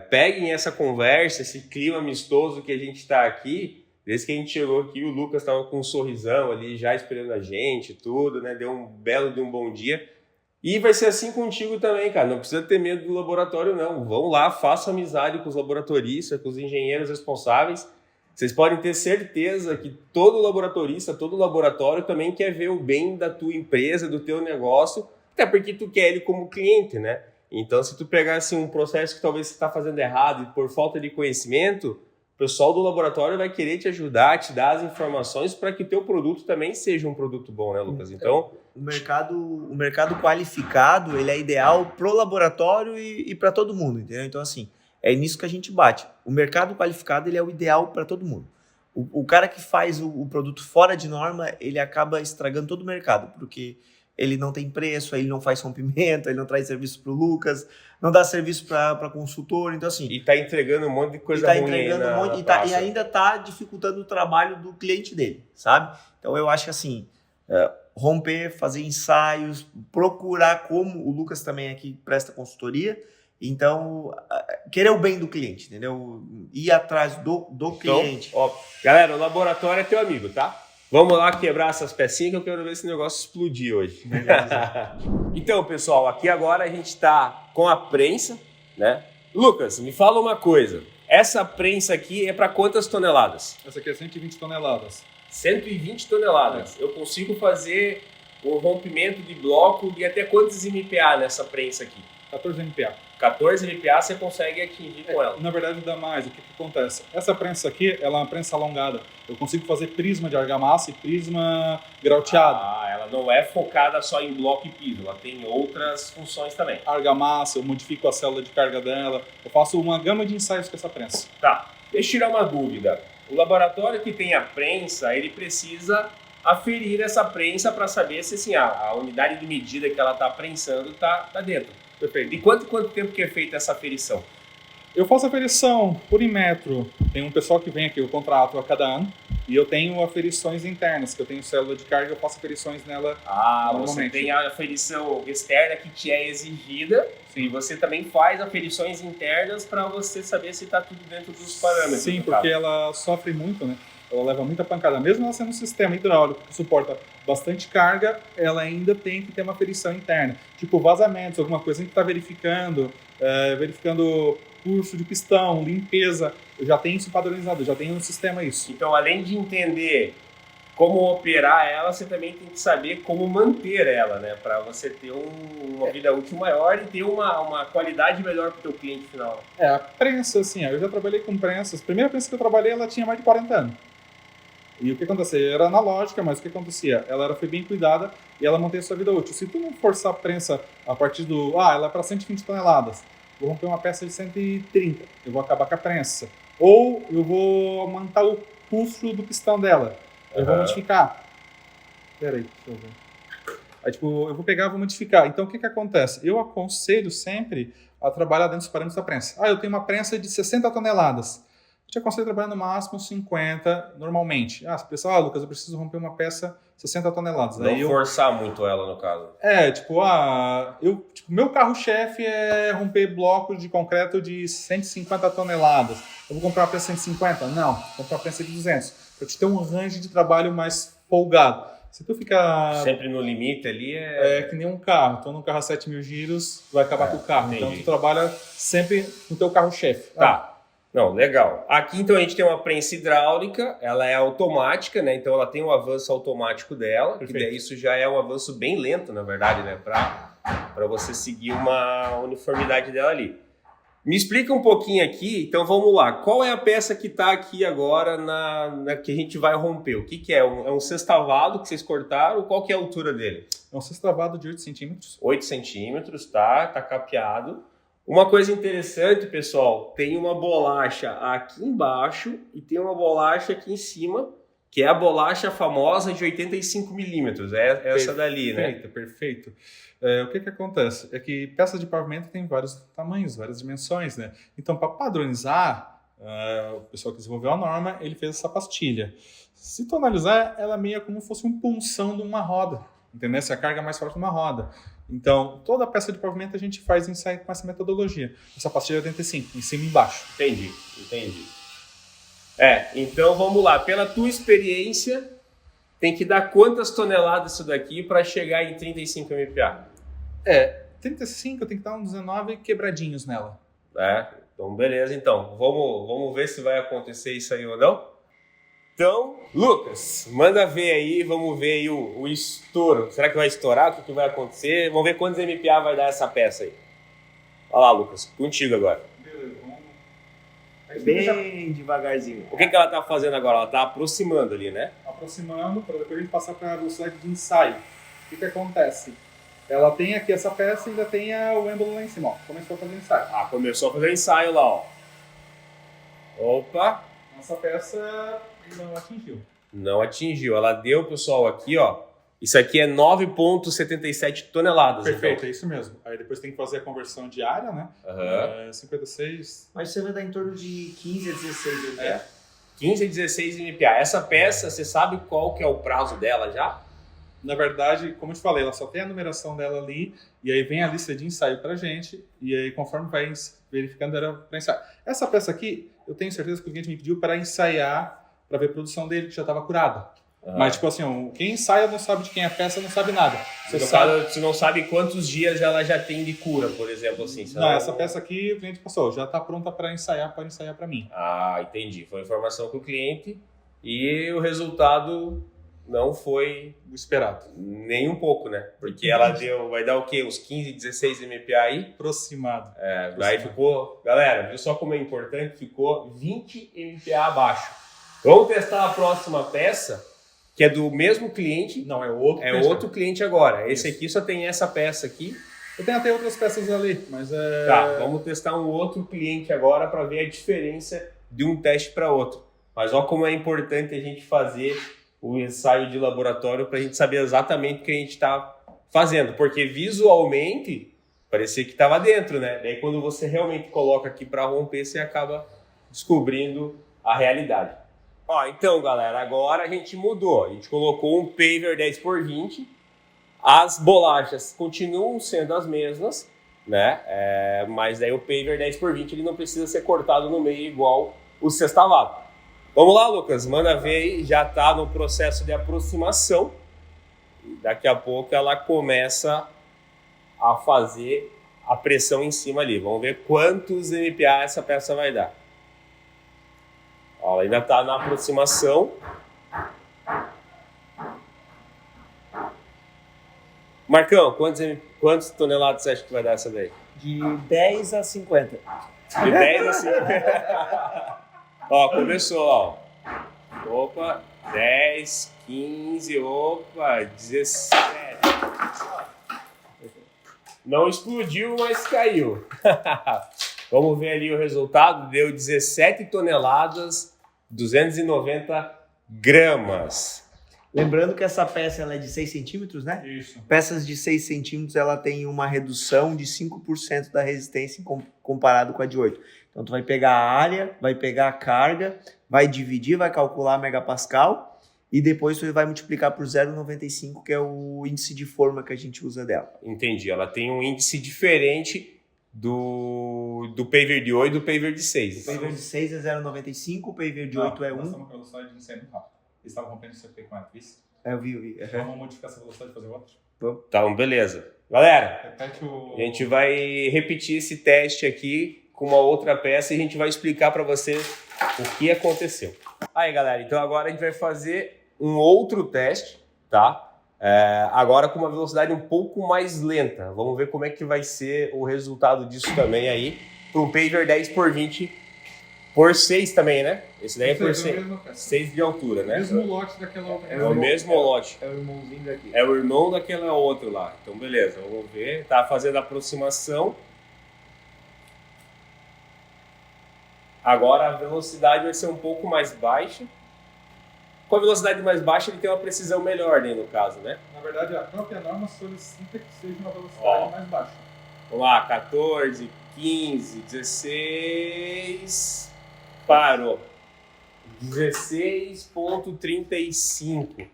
peguem essa conversa, esse clima amistoso que a gente está aqui. Desde que a gente chegou aqui, o Lucas estava com um sorrisão ali, já esperando a gente, tudo, né? Deu um bom dia. E vai ser assim contigo também, cara. Não precisa ter medo do laboratório, não. Vão lá, façam amizade com os laboratoristas, com os engenheiros responsáveis. Vocês podem ter certeza que todo laboratorista, todo laboratório também quer ver o bem da tua empresa, do teu negócio, até porque tu quer ele como cliente, né? Então, se tu pegar assim, um processo que talvez você está fazendo errado e por falta de conhecimento, o pessoal do laboratório vai querer te ajudar, te dar as informações para que o teu produto também seja um produto bom, né, Lucas? Então... O mercado qualificado, ele é ideal pro laboratório e para todo mundo, entendeu? Então, assim, é nisso que a gente bate. O mercado qualificado, ele é o ideal para todo mundo. O cara que faz o produto fora de norma, ele acaba estragando todo o mercado, porque ele não tem preço, ele não faz rompimento, ele não traz serviço pro Lucas, não dá serviço para consultor, então assim... E tá entregando um monte de coisa ruim. E ainda tá dificultando o trabalho do cliente dele, sabe? Então eu acho que assim... romper, fazer ensaios, procurar, como o Lucas também aqui presta consultoria, então querer o bem do cliente, entendeu? Ir atrás do cliente. Então, galera, o laboratório é teu amigo, tá? Vamos lá quebrar essas pecinhas que eu quero ver esse negócio explodir hoje. Então, pessoal, aqui agora a gente está com a prensa, né? Lucas, me fala uma coisa. Essa prensa aqui é para quantas toneladas? Essa aqui é 120 toneladas. 120 toneladas. Eu consigo fazer um rompimento de bloco de até quantos MPa nessa prensa aqui? 14 MPa. 14 MPa você consegue atingir com ela. Na verdade dá mais. O que acontece? Essa prensa aqui, ela é uma prensa alongada. Eu consigo fazer prisma de argamassa e prisma grauteado. Ela não é focada só em bloco e piso, ela tem outras funções também. Argamassa, eu modifico a célula de carga dela. Eu faço uma gama de ensaios com essa prensa. Tá, deixa eu tirar uma dúvida. O laboratório que tem a prensa, ele precisa aferir essa prensa para saber se assim, a unidade de medida que ela está prensando está dentro. Perfeito. E quanto tempo que é feita essa aferição? Eu faço aferição por metro. Tem um pessoal que vem aqui, eu contrato a cada ano. E eu tenho aferições internas, que eu tenho célula de carga, eu faço aferições nela Você tem a aferição externa que te é exigida. Sim. E você também faz aferições internas para você saber se está tudo dentro dos parâmetros. Sim, porque ela sofre muito, né? Ela leva muita pancada. Mesmo ela sendo um sistema hidráulico que suporta bastante carga, ela ainda tem que ter uma aferição interna. Tipo vazamentos, alguma coisa que está verificando curso de pistão, limpeza. Eu já tenho isso padronizado, eu já tenho no sistema isso. Então, além de entender como operar ela, você também tem que saber como manter ela, né? Para você ter uma vida útil maior e ter uma qualidade melhor para o teu cliente final. A prensa, assim, eu já trabalhei com prensas. A primeira prensa que eu trabalhei, ela tinha mais de 40 anos. E o que acontecia? Era analógica, mas o que acontecia? Ela foi bem cuidada e ela mantém a sua vida útil. Se tu não forçar a prensa a partir do... ela é para 120 toneladas. Vou romper uma peça de 130. Eu vou acabar com a prensa. Ou eu vou aumentar o pulso do pistão dela. Eu vou modificar. Peraí, deixa eu ver. Aí, tipo, eu vou pegar e vou modificar. Então, o que acontece? Eu aconselho sempre a trabalhar dentro dos parâmetros da prensa. Eu tenho uma prensa de 60 toneladas. Eu te aconselho a trabalhar no máximo 50 normalmente. Se pensar, Lucas, eu preciso romper uma peça 60 toneladas. Não forçar muito ela, no caso. Meu carro-chefe é romper bloco de concreto de 150 toneladas. Eu vou comprar uma peça de 150? Não, vou comprar uma peça de 200. Para te ter um range de trabalho mais folgado. Se tu ficar... sempre no limite ali é que nem um carro. Então, num carro a 7 mil giros, vai acabar com o carro. Entendi. Então, tu trabalha sempre no teu carro-chefe. Tá. Não, legal. Aqui, então, a gente tem uma prensa hidráulica, ela é automática, né? Então, ela tem um avanço automático dela, Perfeito. que daí isso já é um avanço bem lento, na verdade, né? Para você seguir uma uniformidade dela ali. Me explica um pouquinho aqui, então vamos lá. Qual é a peça que está aqui agora que a gente vai romper? O que é? É um sextavado que vocês cortaram? Qual que é a altura dele? É um sextavado de 8 centímetros. 8 centímetros, tá? Tá capeado. Uma coisa interessante, pessoal, tem uma bolacha aqui embaixo e tem uma bolacha aqui em cima, que é a bolacha famosa de 85 milímetros, é essa dali, né? Perfeito. O que acontece? É que peças de pavimento tem vários tamanhos, várias dimensões, né? Então, para padronizar, o pessoal que desenvolveu a norma, ele fez essa pastilha. Se tu analisar, ela é meio como se fosse um punção de uma roda, entendeu? Essa é a carga mais forte de uma roda. Então, toda peça de pavimento a gente faz ensaio com essa metodologia. Essa pastilha é 85, em cima e embaixo. Entendi. Então vamos lá. Pela tua experiência, tem que dar quantas toneladas isso daqui para chegar em 35 MPa? 35 tem que dar uns 19 quebradinhos nela. Então beleza. Então, vamos ver se vai acontecer isso aí ou não. Então, Lucas, manda ver aí, vamos ver aí o estouro. Será que vai estourar? O que vai acontecer? Vamos ver quantos MPa vai dar essa peça aí. Olha lá, Lucas, contigo agora. Beleza, vamos... Bem devagarzinho. O que ela está fazendo agora? Ela está aproximando ali, né? Aproximando, para depois a gente passar para a velocidade de ensaio. O que acontece? Ela tem aqui essa peça e ainda tem o êmbolo lá em cima. Começou a fazer ensaio. Começou a fazer ensaio lá, ó. Opa! Nossa peça não atingiu. Ela deu, pessoal, aqui, ó. Isso aqui é 9,77 toneladas. Perfeito, então. É isso mesmo. Aí depois tem que fazer a conversão de área, né? 56. Mas você vai dar em torno de 15 a 16 MPa. 15 a 16 MPa. Essa peça, você sabe qual que é o prazo dela já? Na verdade, como eu te falei, ela só tem a numeração dela ali, e aí vem a lista de ensaio pra gente, e aí conforme vai verificando, era para ensaiar. Essa peça aqui, eu tenho certeza que o cliente me pediu para ensaiar, para ver a produção dele, que já estava curada. Mas, tipo assim, quem ensaia não sabe de quem é a peça, não sabe nada. Você não sabe quantos dias ela já tem de cura, por exemplo, assim. Não, essa peça aqui, o cliente passou, já está pronta para ensaiar, pode ensaiar para mim. Entendi. Foi informação com o cliente e o resultado não foi O esperado. nem um pouco, né? Porque ela vai dar o quê? Uns 15, 16 MPa aí? Aproximado. Daí ficou... Galera, viu só como é importante? Ficou 20 MPa abaixo. Vamos testar a próxima peça, que é do mesmo cliente. Não, é outro. É outro cliente agora. Esse aqui só tem essa peça aqui. Eu tenho até outras peças ali, mas é... Tá, vamos testar um outro cliente agora para ver a diferença de um teste para outro. Mas olha como é importante a gente fazer o ensaio de laboratório para a gente saber exatamente o que a gente está fazendo. Porque visualmente parecia que estava dentro, né? Daí quando você realmente coloca aqui para romper, você acaba descobrindo a realidade. Ó, então galera, agora a gente mudou. A gente colocou um paver 10x20. As bolachas continuam sendo as mesmas, né? Mas daí o paver 10x20 ele não precisa ser cortado no meio igual o sextavado. Vamos lá, Lucas, manda ver aí, já está no processo de aproximação. Daqui a pouco ela começa a fazer a pressão em cima ali. Vamos ver quantos MPa essa peça vai dar. Ó, ela ainda está na aproximação. Marcão, quantas toneladas você acha que vai dar essa daí? De 10 a 50. De 10 a 50. Ó, começou, ó. Opa, 10, 15, opa, 17. Não explodiu, mas caiu. Vamos ver ali o resultado. Deu 17 toneladas, 290 gramas. Lembrando que essa peça ela é de 6 centímetros, né? Isso. Peças de 6 centímetros ela tem uma redução de 5% da resistência comparado com a de 8. Então tu vai pegar a área, vai pegar a carga, vai dividir, vai calcular megapascal e depois tu vai multiplicar por 0,95, que é o índice de forma que a gente usa dela. Entendi, ela tem um índice diferente do paver de 8 e do paver de 6. O paver de 6 é 0,95, o paver de 8 é 1. Nós estamos com a velocidade de incêndio muito rápido. Eles estavam rompendo isso aqui com a isso. Eu vi. Vamos modificar essa velocidade e fazer outro? Então, beleza. Galera, Repete o... a gente vai repetir esse teste aqui com uma outra peça e a gente vai explicar para vocês o que aconteceu. Aí, galera, então agora a gente vai fazer um outro teste, tá? Agora com uma velocidade um pouco mais lenta. Vamos ver como é que vai ser o resultado disso também aí. Para um paver 10x20 por 6 também, né? Esse daí é por 6 de altura, né? O mesmo lote daquela outra. É o mesmo lote. É o irmãozinho daqui. É o irmão daquela outra lá. Então, beleza, vamos ver. Tá fazendo a aproximação. Agora a velocidade vai ser um pouco mais baixa. Com a velocidade mais baixa, ele tem uma precisão melhor, né, no caso, né? Na verdade, a própria norma solicita que seja uma velocidade mais baixa. Vamos lá, 14, 15, 16... Parou. 16,35.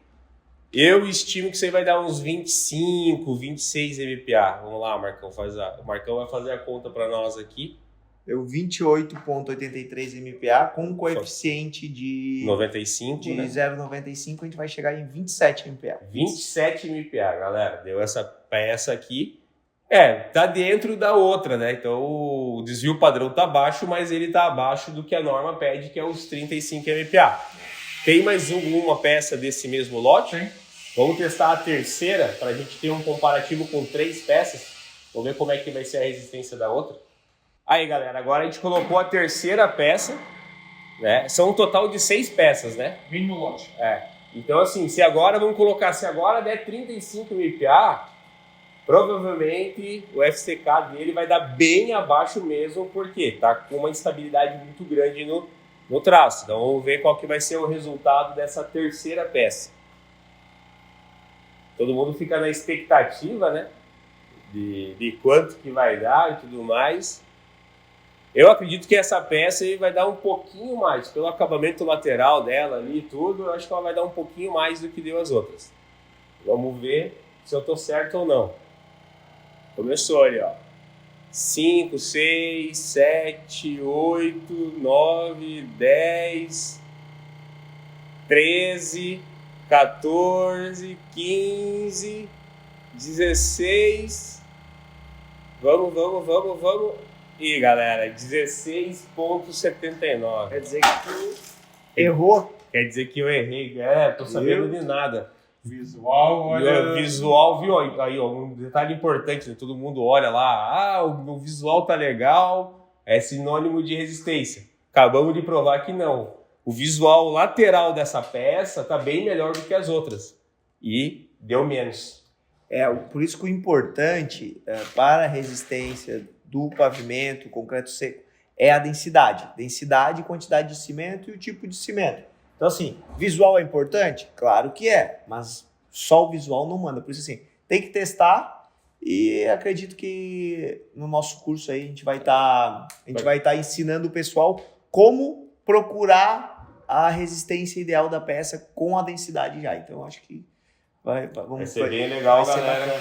Eu estimo que você vai dar uns 25, 26 MPa. Vamos lá, Marcão. O Marcão vai fazer a conta para nós aqui. Deu 28,83 MPa com um coeficiente de 95, de né? 0,95, a gente vai chegar em 27 MPa. 27 MPa, galera. Deu essa peça aqui. Tá dentro da outra, né? Então o desvio padrão tá baixo, mas ele tá abaixo do que a norma pede, que é os 35 MPa. Tem mais uma peça desse mesmo lote? Sim. Vamos testar a terceira para a gente ter um comparativo com 3 peças. Vamos ver como é que vai ser a resistência da outra. Aí, galera, agora a gente colocou a terceira peça, né? São um total de 6 peças, né? Mínimo lote. Então, assim, se agora der 35 MPa, provavelmente o FCK dele vai dar bem abaixo mesmo, porque tá com uma instabilidade muito grande no traço. Então vamos ver qual que vai ser o resultado dessa terceira peça. Todo mundo fica na expectativa, né? De quanto que vai dar e tudo mais. Eu acredito que essa peça aí vai dar um pouquinho mais, pelo acabamento lateral dela ali e tudo, eu acho que ela vai dar um pouquinho mais do que deu as outras. Vamos ver se eu tô certo ou não. Começou ali, ó. 5, 6, 7, 8, 9, 10, 13, 14, 15, 16. Vamos. E galera, 16,79. Quer dizer que tu errou Quer dizer que eu errei. Tô sabendo de nada. Visual, olha... Visual, viu? Aí, ó, um detalhe importante, né? Todo mundo olha lá, o visual tá legal, é sinônimo de resistência. Acabamos de provar que não. O visual lateral dessa peça tá bem melhor do que as outras. E deu menos. Por isso que o importante para a resistência do pavimento, concreto seco, é a densidade. Densidade e quantidade de cimento e o tipo de cimento. Então, assim, visual é importante? Claro que é, mas só o visual não manda. Por isso, assim, tem que testar e acredito que no nosso curso aí a gente vai estar ensinando o pessoal como procurar a resistência ideal da peça com a densidade já. Então, acho que vai ser bem legal, galera.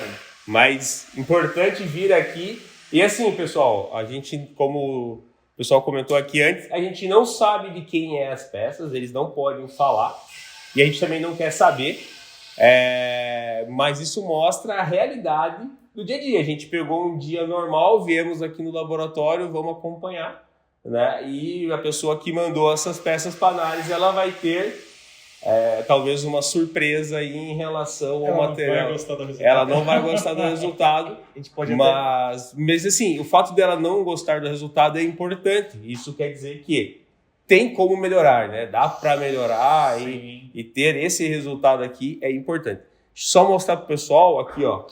Mas importante vir aqui. E assim, pessoal, a gente, como o pessoal comentou aqui antes, a gente não sabe de quem é as peças, eles não podem falar. E a gente também não quer saber. Mas isso mostra a realidade do dia a dia. A gente pegou um dia normal, viemos aqui no laboratório, vamos acompanhar, né? E a pessoa que mandou essas peças para análise, ela vai ter talvez uma surpresa aí em relação ao material. Ela não vai gostar do resultado. A gente pode mas assim, o fato dela não gostar do resultado é importante. Isso quer dizer que tem como melhorar, né? Dá para melhorar e ter esse resultado aqui é importante. Só mostrar pro pessoal aqui, ó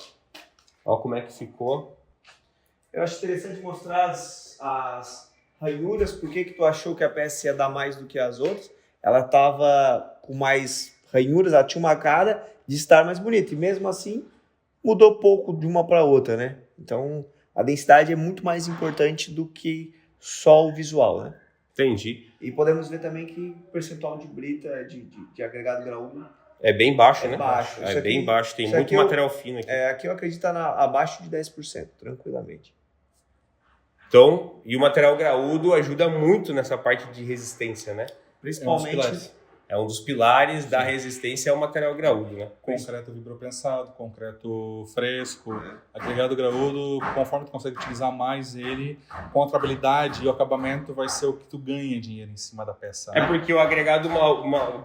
como é que ficou. Eu acho interessante mostrar as ranhuras. Por que tu achou que a peça ia dar mais do que as outras? Ela estava com mais ranhuras, ela tinha uma cara de estar mais bonita. E mesmo assim, mudou pouco de uma para outra, né? Então, a densidade é muito mais importante do que só o visual, né? Entendi. E podemos ver também que o percentual de brita, de agregado graúdo, é bem baixo, né? Baixo. É bem baixo, tem muito material fino aqui. Aqui eu acredito que está abaixo de 10%, tranquilamente. Então, e o material graúdo ajuda muito nessa parte de resistência, né? Principalmente... É um dos pilares da resistência ao material graúdo, né? Concreto vibroprensado, concreto fresco, agregado graúdo, conforme tu consegue utilizar mais ele, com a trabalhabilidade e o acabamento vai ser o que tu ganha dinheiro em cima da peça. É porque o agregado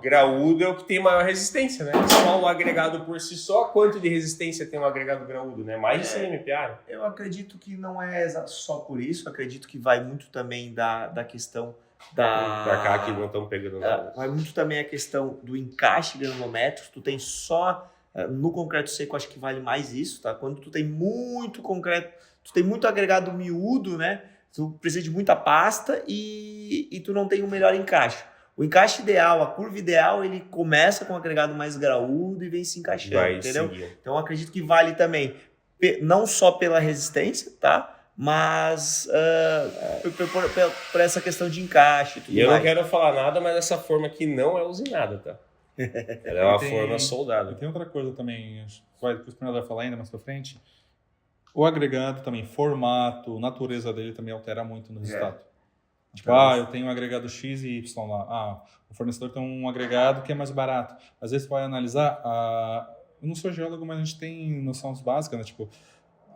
graúdo é o que tem maior resistência, né? Só o agregado por si só, quanto de resistência tem um agregado graúdo, né? Mais de 100 MPa, né? Eu acredito que não é só por isso, acredito que vai muito também da questão Pra cá que não estão pegando nada. Vai muito também a questão do encaixe de granulometros. Tu tem só no concreto seco, acho que vale mais isso, tá? Quando tu tem muito concreto, tu tem muito agregado miúdo, né? Tu precisa de muita pasta e tu não tem um melhor encaixe. O encaixe ideal, a curva ideal, ele começa com um agregado mais graúdo e vem se encaixando, entendeu? Seguir. Então acredito que vale também, não só pela resistência, tá? Mas por essa questão de encaixe e tudo mais. Eu não quero falar nada, mas essa forma aqui não é usinada, tá? Ela é uma forma soldada. E tem outra coisa também, vai depois o vai falar ainda mais pra frente. O agregado também, formato, natureza dele também altera muito no resultado. Tipo, eu tenho um agregado X e Y lá. O fornecedor tem um agregado que é mais barato. Às vezes você vai analisar, eu não sou geólogo, mas a gente tem noções básicas, né? Tipo,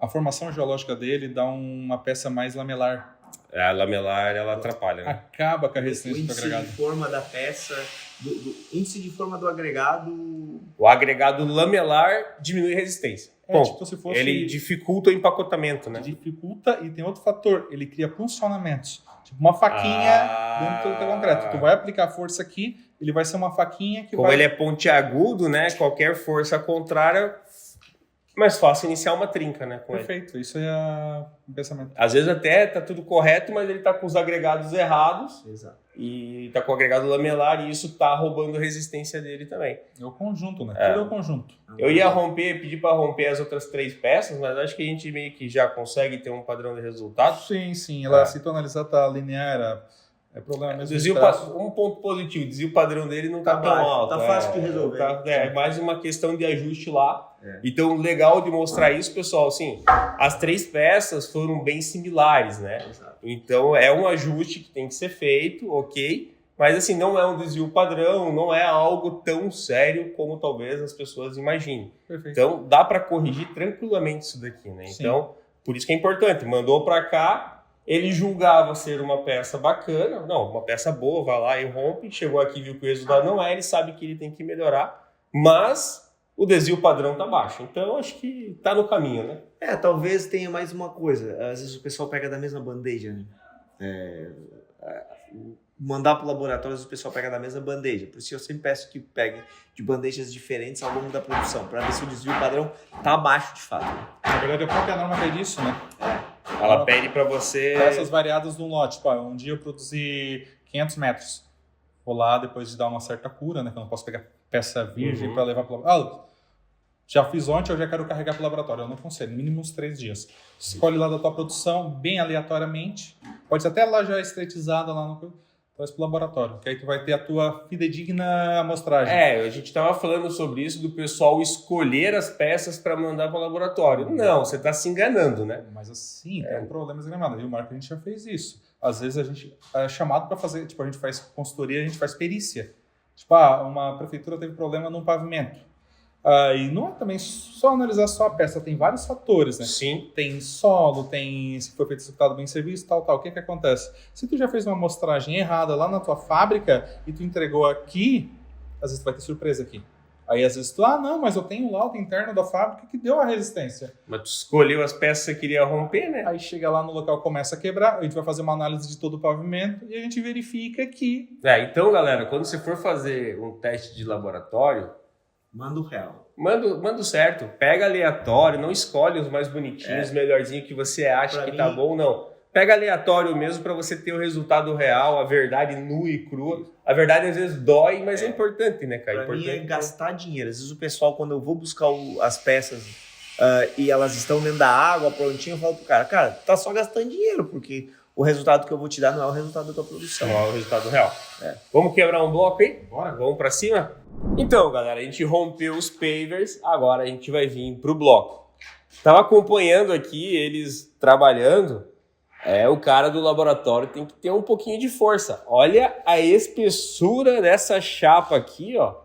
a formação geológica dele dá uma peça mais lamelar. A lamelar, ela atrapalha, né? Acaba com a resistência do agregado. O índice de forma da peça, do índice de forma do agregado... O agregado lamelar diminui a resistência. Bom, tipo, se fosse... ele dificulta o empacotamento, né? Dificulta e tem outro fator, ele cria funcionamentos. Tipo, uma faquinha dentro do teu concreto. Tu vai aplicar força aqui, ele vai ser uma faquinha que Como ele é pontiagudo, né? Qualquer força contrária... mais fácil iniciar uma trinca, né? Perfeito, isso é o pensamento. Às vezes até tá tudo correto, mas ele tá com os agregados errados. Exato. E tá com o agregado lamelar e isso tá roubando a resistência dele também. É o conjunto, né? Tudo é o conjunto. Eu ia pedir para romper as outras 3 peças, mas acho que a gente meio que já consegue ter um padrão de resultado. Sim. Ela, se tu analisar, tá linear. É problema mesmo. Um ponto positivo, desvio padrão dele não tá tão alto. Tá fácil de resolver. É mais uma questão de ajuste lá. Então, legal de mostrar isso, pessoal, assim, as 3 peças foram bem similares, né? Exato. Então, é um ajuste que tem que ser feito, ok? Mas, assim, não é um desvio padrão, não é algo tão sério como talvez as pessoas imaginem. Perfeito. Então, dá para corrigir tranquilamente isso daqui, né? Sim. Então, por isso que é importante. Mandou para cá, ele julgava ser uma peça bacana, não, uma peça boa, vai lá e rompe, chegou aqui, viu que o resultado não é, ele sabe que ele tem que melhorar, mas o desvio padrão tá baixo, então acho que tá no caminho, né? Talvez tenha mais uma coisa, às vezes o pessoal pega da mesma bandeja, né? Mandar para o laboratório, às vezes o pessoal pega da mesma bandeja, por isso eu sempre peço que pegue de bandejas diferentes ao longo da produção, para ver se o desvio padrão tá baixo de fato. Na verdade, a própria norma pede isso, né? Ela pede para você... Peças variadas num lote. Tipo, um dia eu produzi 500 metros. Vou lá, depois de dar uma certa cura, né? Que eu não posso pegar peça virgem para levar para o laboratório. Já fiz ontem, eu já quero carregar para o laboratório. Eu não consigo, mínimo uns 3 dias. Escolhe lá da tua produção, bem aleatoriamente. Pode ser até lá já estetizada, lá no... traz para o laboratório, que aí tu vai ter a tua fidedigna amostragem. A gente estava falando sobre isso, do pessoal escolher as peças para mandar para o laboratório. Não, você está se enganando, né? Mas assim, tem um problema gramado. E o Marco, a gente já fez isso. Às vezes a gente é chamado para fazer, tipo, a gente faz consultoria, a gente faz perícia. Tipo, uma prefeitura teve problema num pavimento. E não é também só analisar só a peça, tem vários fatores, né? Sim. Tem solo, tem se foi feito executado bem serviço, tal. O que acontece? Se tu já fez uma amostragem errada lá na tua fábrica e tu entregou aqui, às vezes tu vai ter surpresa aqui. Aí às vezes tu, não, mas eu tenho o laudo interno da fábrica que deu a resistência. Mas tu escolheu as peças que você queria romper, né? Aí chega lá no local, começa a quebrar, a gente vai fazer uma análise de todo o pavimento e a gente verifica que... Então, galera, quando você for fazer um teste de laboratório, manda o real. Manda o certo. Pega aleatório, não escolhe os mais bonitinhos, melhorzinho que você acha pra que tá bom, não. Pega aleatório mesmo para você ter o resultado real, a verdade nua e crua. A verdade às vezes dói, mas é importante, né, cara? Pra mim é gastar dinheiro. Às vezes o pessoal, quando eu vou buscar as peças e elas estão dentro da água, prontinho, eu falo pro cara, tá só gastando dinheiro, porque o resultado que eu vou te dar não é o resultado da tua produção. Não é o resultado real. Vamos quebrar um bloco aí? Bora. Vamos para cima? Então, galera, a gente rompeu os pavers, agora a gente vai vir pro bloco. Tava acompanhando aqui eles trabalhando. O cara do laboratório tem que ter um pouquinho de força. Olha a espessura dessa chapa aqui, ó.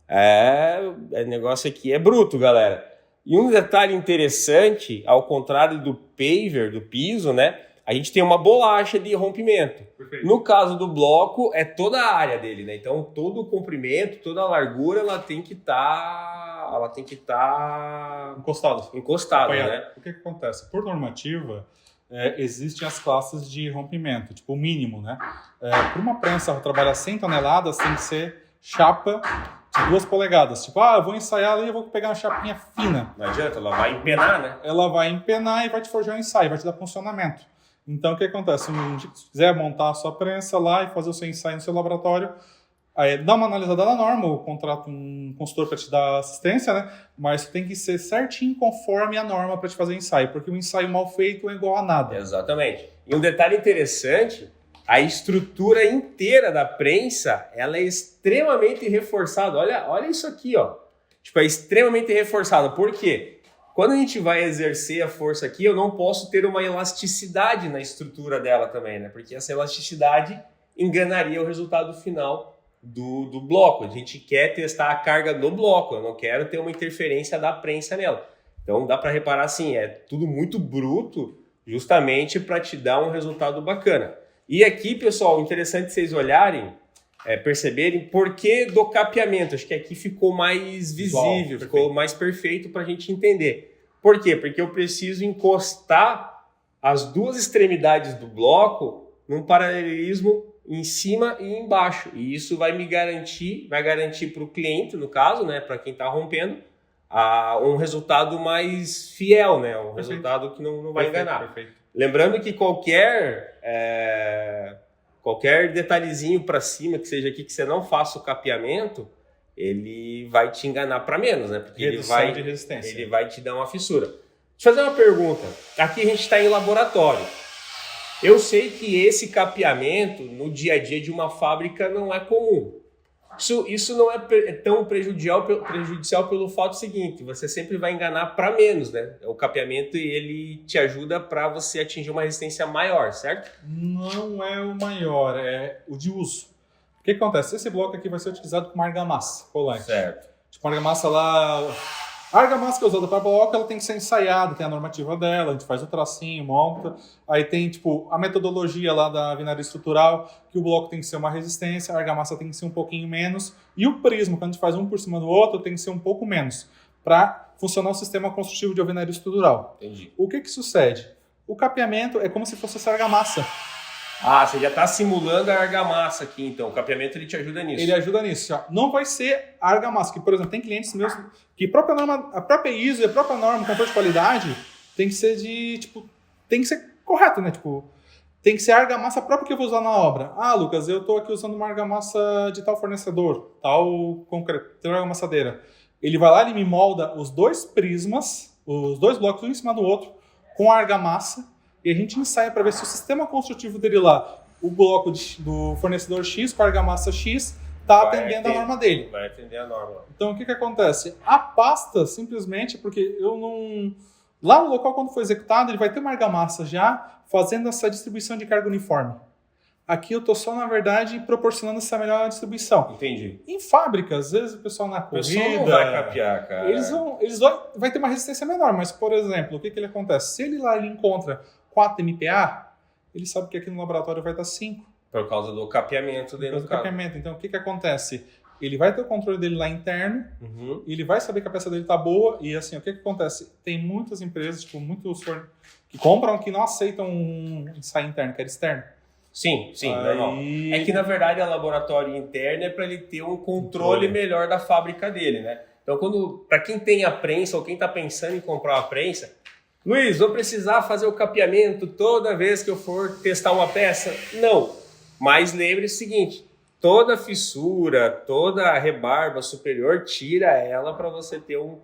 O negócio aqui é bruto, galera. E um detalhe interessante, ao contrário do paver, do piso, né? A gente tem uma bolacha de rompimento. Perfeito. No caso do bloco, é toda a área dele, né? Então, todo o comprimento, toda a largura, ela tem que estar... encostada, né? O que acontece? Por normativa, existem as classes de rompimento, tipo o mínimo, né? Para uma prensa trabalhar 100 toneladas, tem que ser chapa de 2 polegadas. Tipo, eu vou ensaiar ali, eu vou pegar uma chapinha fina. Não adianta, ela vai empenar, né? Ela vai empenar e vai te forjar um ensaio, vai te dar funcionamento. Então, o que acontece? Se quiser montar a sua prensa lá e fazer o seu ensaio no seu laboratório, aí dá uma analisada na norma, ou contrata um consultor para te dar assistência, né? Mas tem que ser certinho conforme a norma para te fazer ensaio, porque o ensaio mal feito é igual a nada. Exatamente. E um detalhe interessante, a estrutura inteira da prensa, ela é extremamente reforçada. Olha isso aqui, ó. Tipo, é extremamente reforçada. Por quê? Quando a gente vai exercer a força aqui, eu não posso ter uma elasticidade na estrutura dela também, né? Porque essa elasticidade enganaria o resultado final do bloco. A gente quer testar a carga no bloco, eu não quero ter uma interferência da prensa nela. Então dá para reparar assim, é tudo muito bruto, justamente para te dar um resultado bacana. E aqui, pessoal, interessante vocês olharem, perceberem por que do capeamento. Acho que aqui ficou mais visível, ficou mais perfeito para a gente entender. Por quê? Porque eu preciso encostar as duas extremidades do bloco num paralelismo em cima e embaixo. E isso vai garantir para o cliente, no caso, né, para quem está rompendo, um resultado mais fiel, né, um resultado que não vai enganar. Perfeito. Lembrando que qualquer detalhezinho para cima, que seja aqui, que você não faça o capeamento, ele vai te enganar para menos, né? Porque redução de resistência. Ele vai te dar uma fissura. Deixa eu fazer uma pergunta. Aqui a gente está em laboratório. Eu sei que esse capeamento no dia a dia de uma fábrica não é comum. Isso não é tão prejudicial pelo fato seguinte, você sempre vai enganar para menos, né? O capeamento ele te ajuda para você atingir uma resistência maior, certo? Não é o maior, é o de uso. O que acontece? Esse bloco aqui vai ser utilizado como argamassa colante. Certo. Tipo, uma argamassa lá A argamassa que é usada para bloco, ela tem que ser ensaiada, tem a normativa dela, a gente faz o tracinho, monta. Aí tem, tipo, a metodologia lá da alvenaria estrutural, que o bloco tem que ser uma resistência, a argamassa tem que ser um pouquinho menos, e o prisma, quando a gente faz um por cima do outro, tem que ser um pouco menos, para funcionar o sistema construtivo de alvenaria estrutural. Entendi. O que sucede? O capeamento é como se fosse essa argamassa. Ah, você já está simulando a argamassa aqui, então. O capeamento ele te ajuda nisso. Ele ajuda nisso. Ó. Não vai ser a argamassa, que, por exemplo, tem clientes meus que a própria ISO e a própria norma, controle de qualidade, tem que ser tem que ser correto, né? Tipo, tem que ser a argamassa própria que eu vou usar na obra. Ah, Lucas, eu estou aqui usando uma argamassa de tal fornecedor, tal concreto, tal argamassadeira. Ele vai lá, ele me molda os 2 prismas, os 2 blocos um em cima do outro, com a argamassa, e a gente ensaia para ver se o sistema construtivo dele lá, o bloco do fornecedor X com a argamassa X, está atendendo a norma dele. Vai atender a norma. Então, o que acontece? A pasta, simplesmente, porque eu não... Lá no local, quando for executado, ele vai ter uma argamassa já fazendo essa distribuição de carga uniforme. Aqui eu estou só, na verdade, proporcionando essa melhor distribuição. Entendi. Em fábricas, às vezes o pessoal na corrida... O pessoal não vai capear, cara. Vai ter uma resistência menor, mas, por exemplo, o que ele acontece? Se ele lá ele encontra 4 MPa, ele sabe que aqui no laboratório vai estar 5. Por causa do capeamento dentro do carro. Capeamento. Então, o que acontece? Ele vai ter o controle dele lá interno, ele vai saber que a peça dele está boa, e assim, o que acontece? Tem muitas empresas, tipo, muitos que compram que não aceitam um ensaio interno, quer externo. Sim, normal. É que, na verdade, a laboratório interno é para ele ter um controle melhor da fábrica dele, né? Então, para quem tem a prensa ou quem está pensando em comprar uma prensa, Luiz, vou precisar fazer o capeamento toda vez que eu for testar uma peça? Não. Mas lembre-se o seguinte, toda fissura, toda rebarba superior, tira ela para você ter um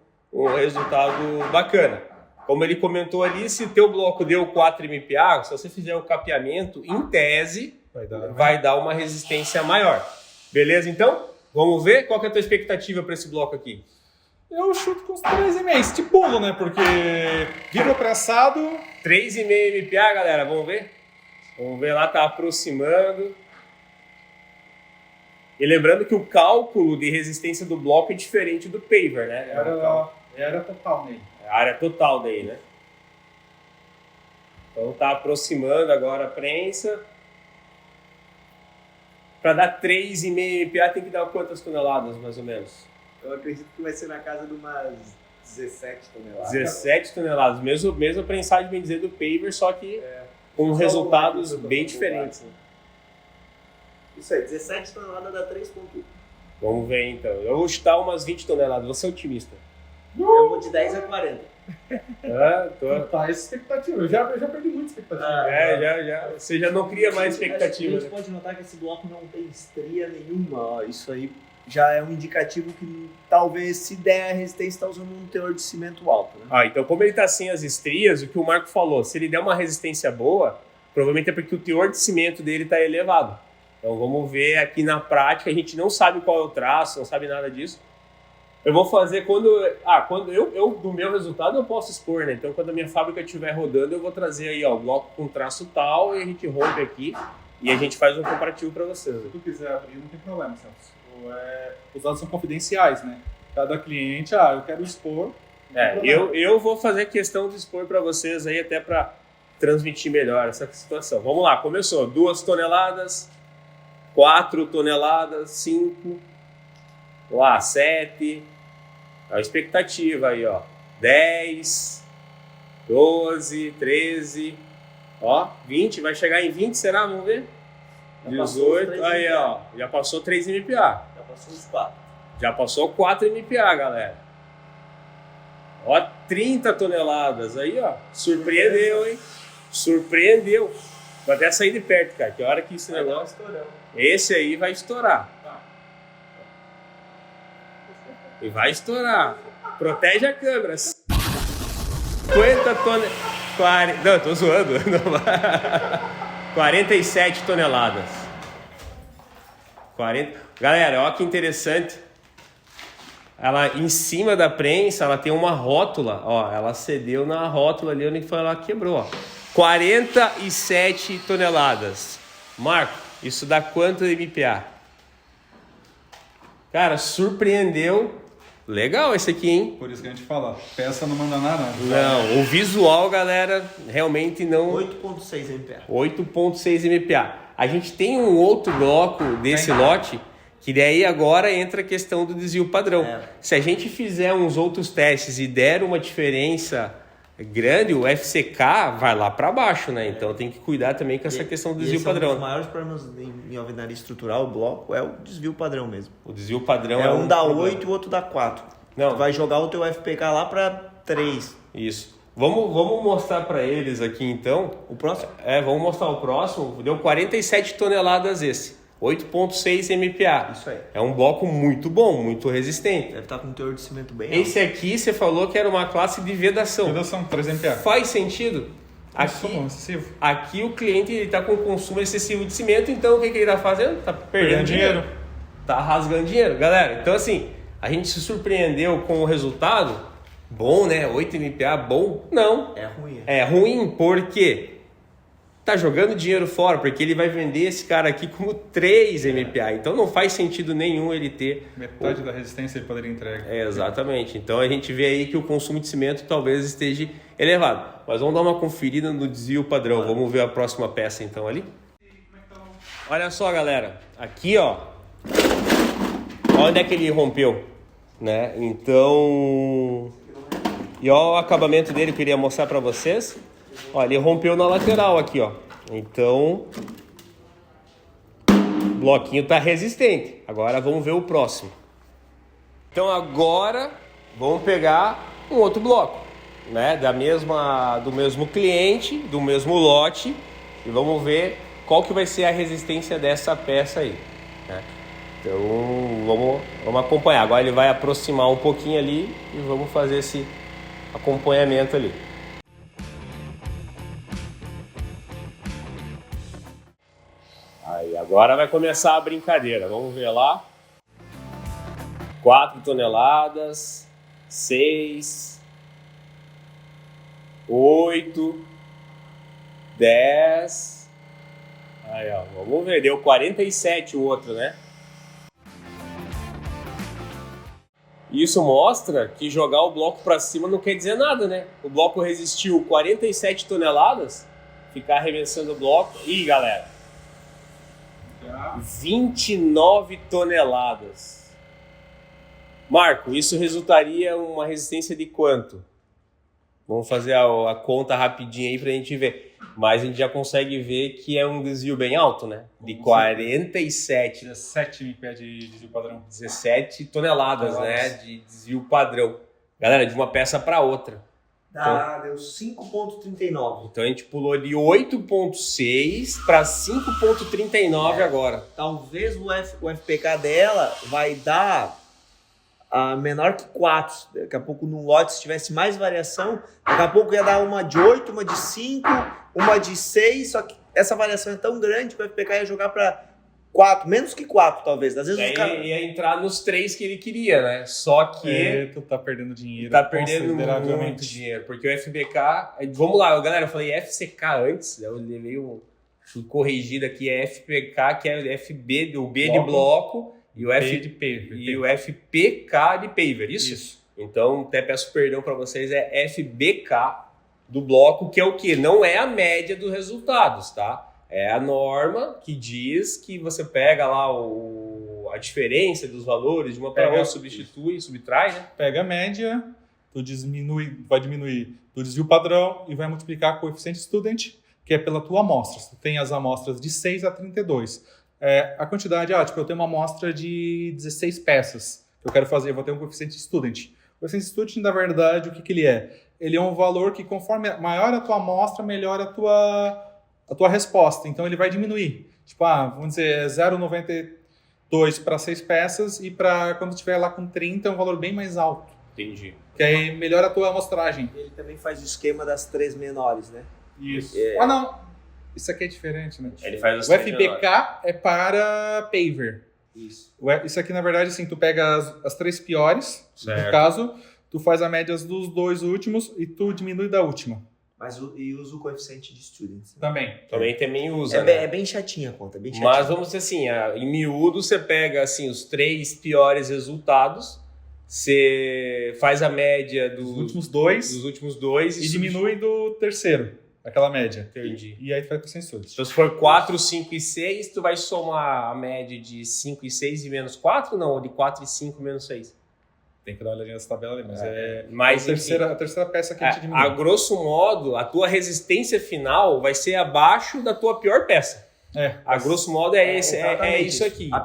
resultado bacana. Como ele comentou ali, se teu bloco deu 4 MPa, se você fizer o capeamento, em tese, vai dar uma resistência maior. Beleza, então? Vamos ver? Qual que é a tua expectativa para esse bloco aqui? Eu chuto com os 3,5. Estipulo, né? Porque vidro pressado... 3,5 MPa, galera. Vamos ver? Vamos ver lá, tá aproximando. E lembrando que o cálculo de resistência do bloco é diferente do paver, né? Era total nele. É a área total daí, né? Então tá aproximando agora a prensa. Para dar 3,5 MPa tem que dar quantas toneladas, mais ou menos? Eu acredito que vai ser na casa de umas 17 toneladas. 17 toneladas. Mesma prensagem, bem dizer, do paver, só que com resultados bem diferentes. Né? Isso aí, 17 toneladas dá 3,1. Vamos ver então. Eu vou chutar umas 20 toneladas. Você é otimista. Eu vou de 10 a 40. Tá, essa expectativa. Eu já perdi muita expectativa. Já. Você já não cria mais expectativa. A gente pode notar que esse bloco não tem estria nenhuma. Ó, isso aí já é um indicativo que talvez, se der a resistência, está usando um teor de cimento alto. Né? Então como ele está sem as estrias, o que o Marco falou, se ele der uma resistência boa, provavelmente é porque o teor de cimento dele está elevado. Então vamos ver aqui na prática, a gente não sabe qual é o traço, não sabe nada disso. Eu vou fazer quando eu do meu resultado eu posso expor, né? Então quando a minha fábrica estiver rodando, eu vou trazer aí, ó, o bloco com traço tal e a gente rompe aqui e a gente faz um comparativo para vocês. Se tu quiser abrir, não tem problema, Celso. Os dados são confidenciais, né? Cada cliente, eu quero expor. Eu vou fazer questão de expor para vocês aí até para transmitir melhor essa situação. Vamos lá, começou. 2 toneladas, 4 toneladas, 5, lá, 7, a expectativa aí, ó, 10, 12, 13, ó, 20, vai chegar em 20, será? Vamos ver? 18, aí, ó, já passou 3 MPa. Já passou uns 4. Já passou 4 MPa, galera. Ó, 30 toneladas aí, ó. Surpreendeu, hein? Surpreendeu. Vou até sair de perto, cara. Que hora que esse negócio... Esse aí vai estourar. E vai estourar. Protege a câmera. 50 toneladas... Não, tô zoando. 47 toneladas. 40... Galera, olha que interessante. Ela, em cima da prensa, ela tem uma rótula. Ó, ela cedeu na rótula ali onde foi, ela quebrou. Ó. 47 toneladas. Marco, isso dá quanto de MPa? Cara, surpreendeu Legal esse aqui, hein? Por isso que a gente fala, peça não manda nada. Não, o visual, galera, realmente não... 8.6 MPa. 8.6 MPa. A gente tem um outro bloco desse lote, que daí agora entra a questão do desvio padrão. Se a gente fizer uns outros testes e der uma diferença grande, o FCK vai lá para baixo, né? Então tem que cuidar também com essa questão do desvio padrão. Um dos maiores problemas em alvenaria estrutural, o bloco, é o desvio padrão mesmo. O desvio padrão é um dá problema. 8 e o outro dá 4. Não. Tu vai jogar o teu FPK lá para 3. Isso. Vamos mostrar para eles aqui então. O próximo? Vamos mostrar o próximo. Deu 47 toneladas esse. 8.6 MPa. Isso aí. É um bloco muito bom, muito resistente. Deve estar com um teor de cimento bem Esse aqui você falou que era uma classe de vedação. Vedação, 3 MPa. Faz sentido? Consumo excessivo. Aqui o cliente está com consumo excessivo de cimento, então o que ele está fazendo? Está perdendo dinheiro. Está rasgando dinheiro. Galera, então assim, a gente se surpreendeu com o resultado. Bom, né? 8 MPa, bom? Não. É ruim. É ruim porque tá jogando dinheiro fora, porque ele vai vender esse cara aqui como 3 MPa. Então não faz sentido nenhum ele ter... Metade da resistência ele poderia entregar. Exatamente. Então a gente vê aí que o consumo de cimento talvez esteja elevado. Mas vamos dar uma conferida no desvio padrão. Vamos ver a próxima peça então ali. Olha só, galera. Aqui, ó. Onde é que ele rompeu, né? Então... E ó o acabamento dele que eu queria mostrar para vocês. Ó, ele rompeu na lateral aqui, ó. Então, o bloquinho tá resistente. Agora vamos ver o próximo. Então agora vamos pegar um outro bloco, né? Do mesmo cliente, do mesmo lote, e vamos ver qual que vai ser a resistência dessa peça aí, né? Então vamos acompanhar. Agora ele vai aproximar um pouquinho ali e vamos fazer esse acompanhamento ali. Aí, agora vai começar a brincadeira. Vamos ver lá. 4 toneladas, 6, 8, 10. Aí, ó, vamos ver. Deu 47 o outro, né? Isso mostra que jogar o bloco para cima não quer dizer nada, né? O bloco resistiu 47 toneladas, ficar arremessando o bloco. Ih, galera, 29 toneladas. Marco, isso resultaria uma resistência de quanto? Vamos fazer a conta rapidinho aí pra gente ver. Mas a gente já consegue ver que é um desvio bem alto, né? De 47. 17 MPa de desvio padrão. 17 toneladas, né? De desvio padrão. Galera, de uma peça para outra. Deu 5.39. Então a gente pulou de 8.6 para 5.39 agora. Talvez o FPK dela vai dar menor que 4. Daqui a pouco no lote, se tivesse mais variação, daqui a pouco ia dar uma de 8, uma de 5, uma de 6, só que essa variação é tão grande que o FPK ia jogar para 4, menos que 4 talvez. Às vezes os caras ia entrar nos 3 que ele queria, né? Só que tu tá perdendo dinheiro. Tá perdendo muito dinheiro, porque o FBK, vamos lá, galera, eu falei FCK antes, eu levei fui corrigido aqui, é FPK, que é FB, o B de bloco, e o FPK de paver, isso? Então, até peço perdão para vocês, é FBK do bloco, que é o quê? Não é a média dos resultados, tá? É a norma que diz que você pega lá a diferença dos valores de uma para outra, subtrai, né? Pega a média, vai diminuir do desvio padrão e vai multiplicar com o coeficiente student, que é pela tua amostra. Tu tem as amostras de 6 a 32. A quantidade, eu tenho uma amostra de 16 peças que eu quero fazer, eu vou ter um coeficiente student. O coeficiente student, na verdade, o que ele é? Ele é um valor que, conforme maior a tua amostra, melhor a tua resposta. Então, ele vai diminuir. Tipo, vamos dizer, 0,92 para 6 peças e para quando estiver lá com 30 é um valor bem mais alto. Entendi. Que aí melhora a tua amostragem. Ele também faz o esquema das 3 menores, né? Isso. Não. Isso aqui é diferente, né? Ele faz o FPK é para paver. Isso. Isso aqui, na verdade, assim, tu pega as 3 piores, certo. No caso, tu faz a média dos 2 últimos e tu diminui da última. E usa o coeficiente de students. Também usa, É bem chatinha a conta, bem chatinha. Mas vamos dizer assim, em miúdo você pega assim, os 3 piores resultados você faz a média Dos últimos dois e e diminui do terceiro, aquela média. Entendi. E aí tu vai com sensores. Então, se for 4, 5 e 6, tu vai somar a média de 5 e 6 e menos 4, não? Ou de 4 e 5 menos 6? Tem que dar uma olhadinha nessa tabela ali, mas Mas, a terceira peça que a gente diminui. A grosso modo, a tua resistência final vai ser abaixo da tua pior peça. A grosso modo é isso aqui. A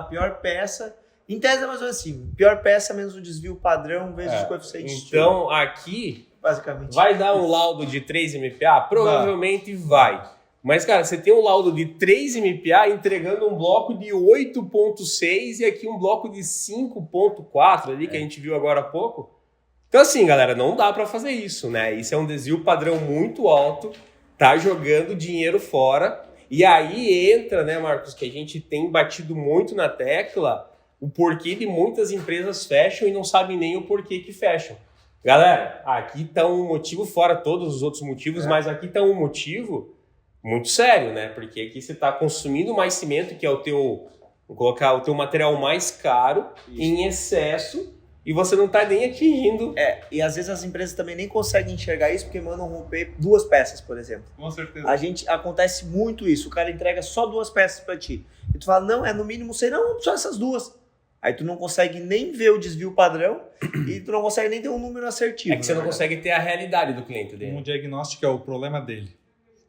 pior peça, em tese é mais ou menos assim, pior peça menos o desvio padrão vezes o coeficiente. Então aqui, basicamente, vai dar um laudo de 3 MPa? Provavelmente vai. Mas, cara, você tem um laudo de 3 MPa entregando um bloco de 8.6 e aqui um bloco de 5.4 ali, que a gente viu agora há pouco. Então, assim, galera, não dá para fazer isso, né? Isso é um desvio padrão muito alto, tá jogando dinheiro fora. E aí entra, né, Marcos, que a gente tem batido muito na tecla, o porquê de muitas empresas fecham e não sabem nem o porquê que fecham. Galera, aqui tá um motivo fora todos os outros motivos, mas aqui tá um motivo muito sério, né? Porque aqui você está consumindo mais cimento, que é o teu, vou colocar o teu material mais caro, em excesso, e você não está nem atingindo. E às vezes as empresas também nem conseguem enxergar isso porque mandam romper 2 peças, por exemplo. Com certeza. Acontece muito isso, o cara entrega só 2 peças para ti. E tu fala, não, é no mínimo sei não, só essas 2. Aí tu não consegue nem ver o desvio padrão e tu não consegue nem ter um número assertivo. É que você não consegue ter a realidade do cliente dele. Um diagnóstico é o problema dele.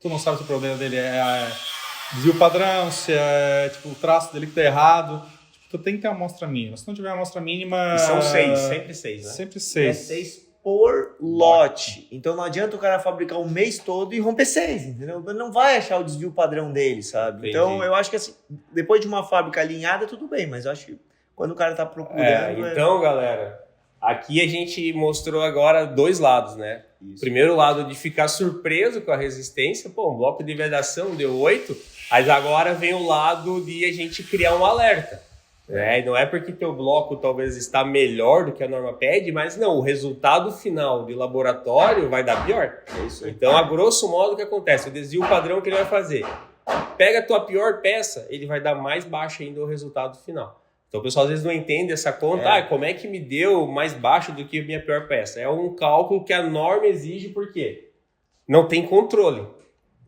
Tu não sabe se o problema dele é desvio padrão, se é tipo, o traço dele que tá errado. Tipo, tu tem que ter uma amostra mínima. Se não tiver uma amostra mínima... E são 6, sempre 6, né? Sempre 6. É 6 por lote. Então não adianta o cara fabricar um mês todo e romper 6, entendeu? Ele não vai achar o desvio padrão dele, sabe? Entendi. Então eu acho que assim, depois de uma fábrica alinhada, tudo bem, mas eu acho que quando o cara tá procurando... Então, galera, aqui a gente mostrou agora 2 lados, né? Isso. Primeiro lado de ficar surpreso com a resistência, um bloco de vedação deu 8, mas agora vem o lado de a gente criar um alerta. Né? E não é porque teu bloco talvez está melhor do que a norma pede, mas não, o resultado final de laboratório vai dar pior. É isso aí. Então, a grosso modo, o que acontece? O desvio padrão que ele vai fazer? Pega a tua pior peça, ele vai dar mais baixo ainda o resultado final. Então o pessoal às vezes não entende essa conta, como é que me deu mais baixo do que a minha pior peça? É um cálculo que a norma exige porque não tem controle.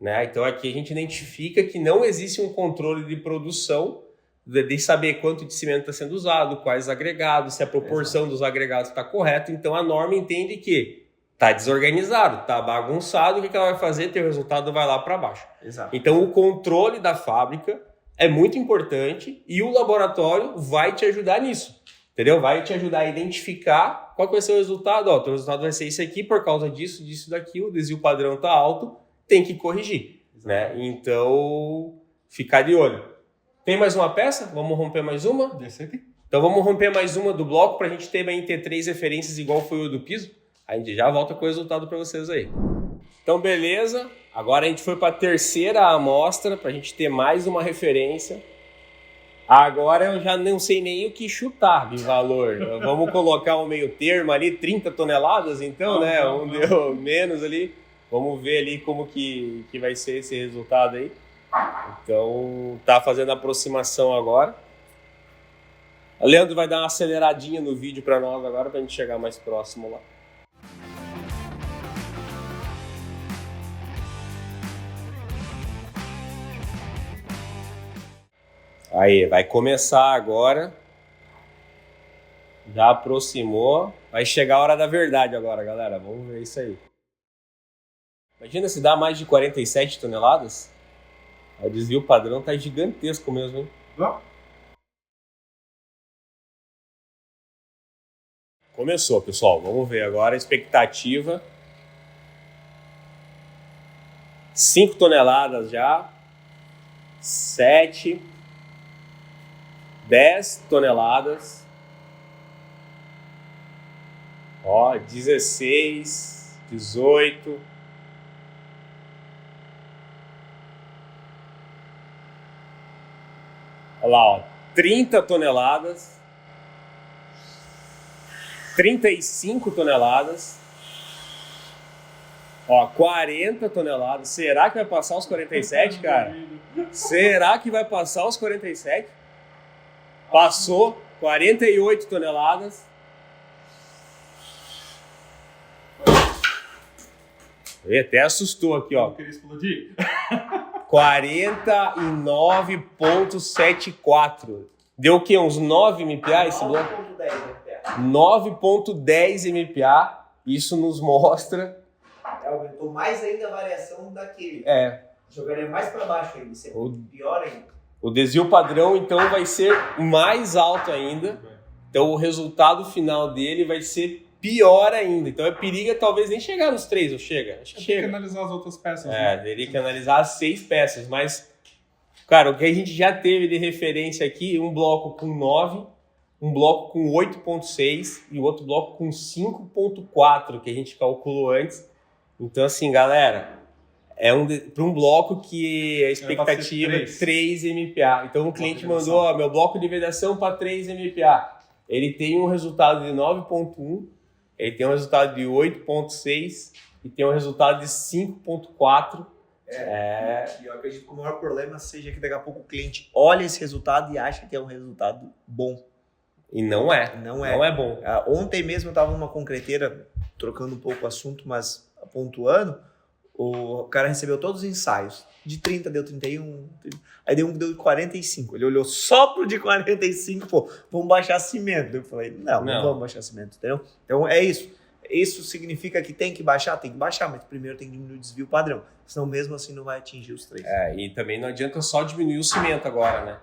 Né? Então aqui a gente identifica que não existe um controle de produção, de saber quanto de cimento está sendo usado, quais agregados, se a proporção dos agregados está correta. Então a norma entende que está desorganizado, está bagunçado, o que ela vai fazer? Teu resultado vai lá para baixo. Exato. Então o controle da fábrica é muito importante e o laboratório vai te ajudar nisso, entendeu? Vai te ajudar a identificar qual vai ser o resultado. Ó, o resultado vai ser isso aqui por causa disso, disso, daquilo, o desvio padrão tá alto, tem que corrigir, né? Então, ficar de olho. Tem mais uma peça? Vamos romper mais uma? Então vamos romper mais uma do bloco para a gente ter 3 referências igual foi o do piso. A gente já volta com o resultado para vocês aí. Então, beleza. Agora a gente foi para a terceira amostra, para a gente ter mais uma referência. Agora eu já não sei nem o que chutar de valor. Vamos colocar um meio termo ali, 30 toneladas então, né? Um deu menos ali. Vamos ver ali como que vai ser esse resultado aí. Então, tá fazendo a aproximação agora. O Leandro vai dar uma aceleradinha no vídeo para nós agora, para a gente chegar mais próximo lá. Aí, vai começar agora. Já aproximou. Vai chegar a hora da verdade agora, galera. Vamos ver isso aí. Imagina se dá mais de 47 toneladas. O desvio padrão tá gigantesco mesmo, hein? Começou, pessoal. Vamos ver agora a expectativa. 5 toneladas já. 7. 10 toneladas. Ó, 16, 18. Olha lá, ó, 30 toneladas. 35 toneladas. Ó, 40 toneladas. Será que vai passar os 47, cara? Será que vai passar os 47? Passou 48 toneladas. Ele até assustou aqui, ó. Eu queria explodir. 49,74. Deu o quê? Uns 9 MPa esse bloco? 9,10 MPa. Isso nos mostra... Aumentou mais ainda a variação daquele. Jogaria mais para baixo ainda, isso é pior ainda. O desvio padrão, então, vai ser mais alto ainda. Então, o resultado final dele vai ser pior ainda. Então, é perigo talvez nem chegar nos 3, ou chega? Acho que chega. Tem que analisar as outras peças. Né? Teria que analisar as 6 peças. Mas, cara, o que a gente já teve de referência aqui, um bloco com 9, um bloco com 8,6 e o outro bloco com 5,4, que a gente calculou antes. Então, assim, galera, para um bloco que a expectativa é 3 MPa. Então, o cliente mandou, meu bloco de vedação para 3 MPa. Ele tem um resultado de 9,1, ele tem um resultado de 8,6 e tem um resultado de 5,4. E eu acredito que o maior problema seja que daqui a pouco o cliente olha esse resultado e acha que é um resultado bom. E não é. Não é. Não é bom. Ontem mesmo eu estava numa concreteira, trocando um pouco o assunto, mas pontuando, o cara recebeu todos os ensaios. De 30 deu 31, aí deu um que deu 45. Ele olhou só pro de 45, pô, vamos baixar cimento. Eu falei, não vamos baixar cimento, entendeu? Então é isso. Isso significa que tem que baixar, mas primeiro tem que diminuir o desvio padrão. Senão mesmo assim não vai atingir os 3. E também não adianta só diminuir o cimento agora, né?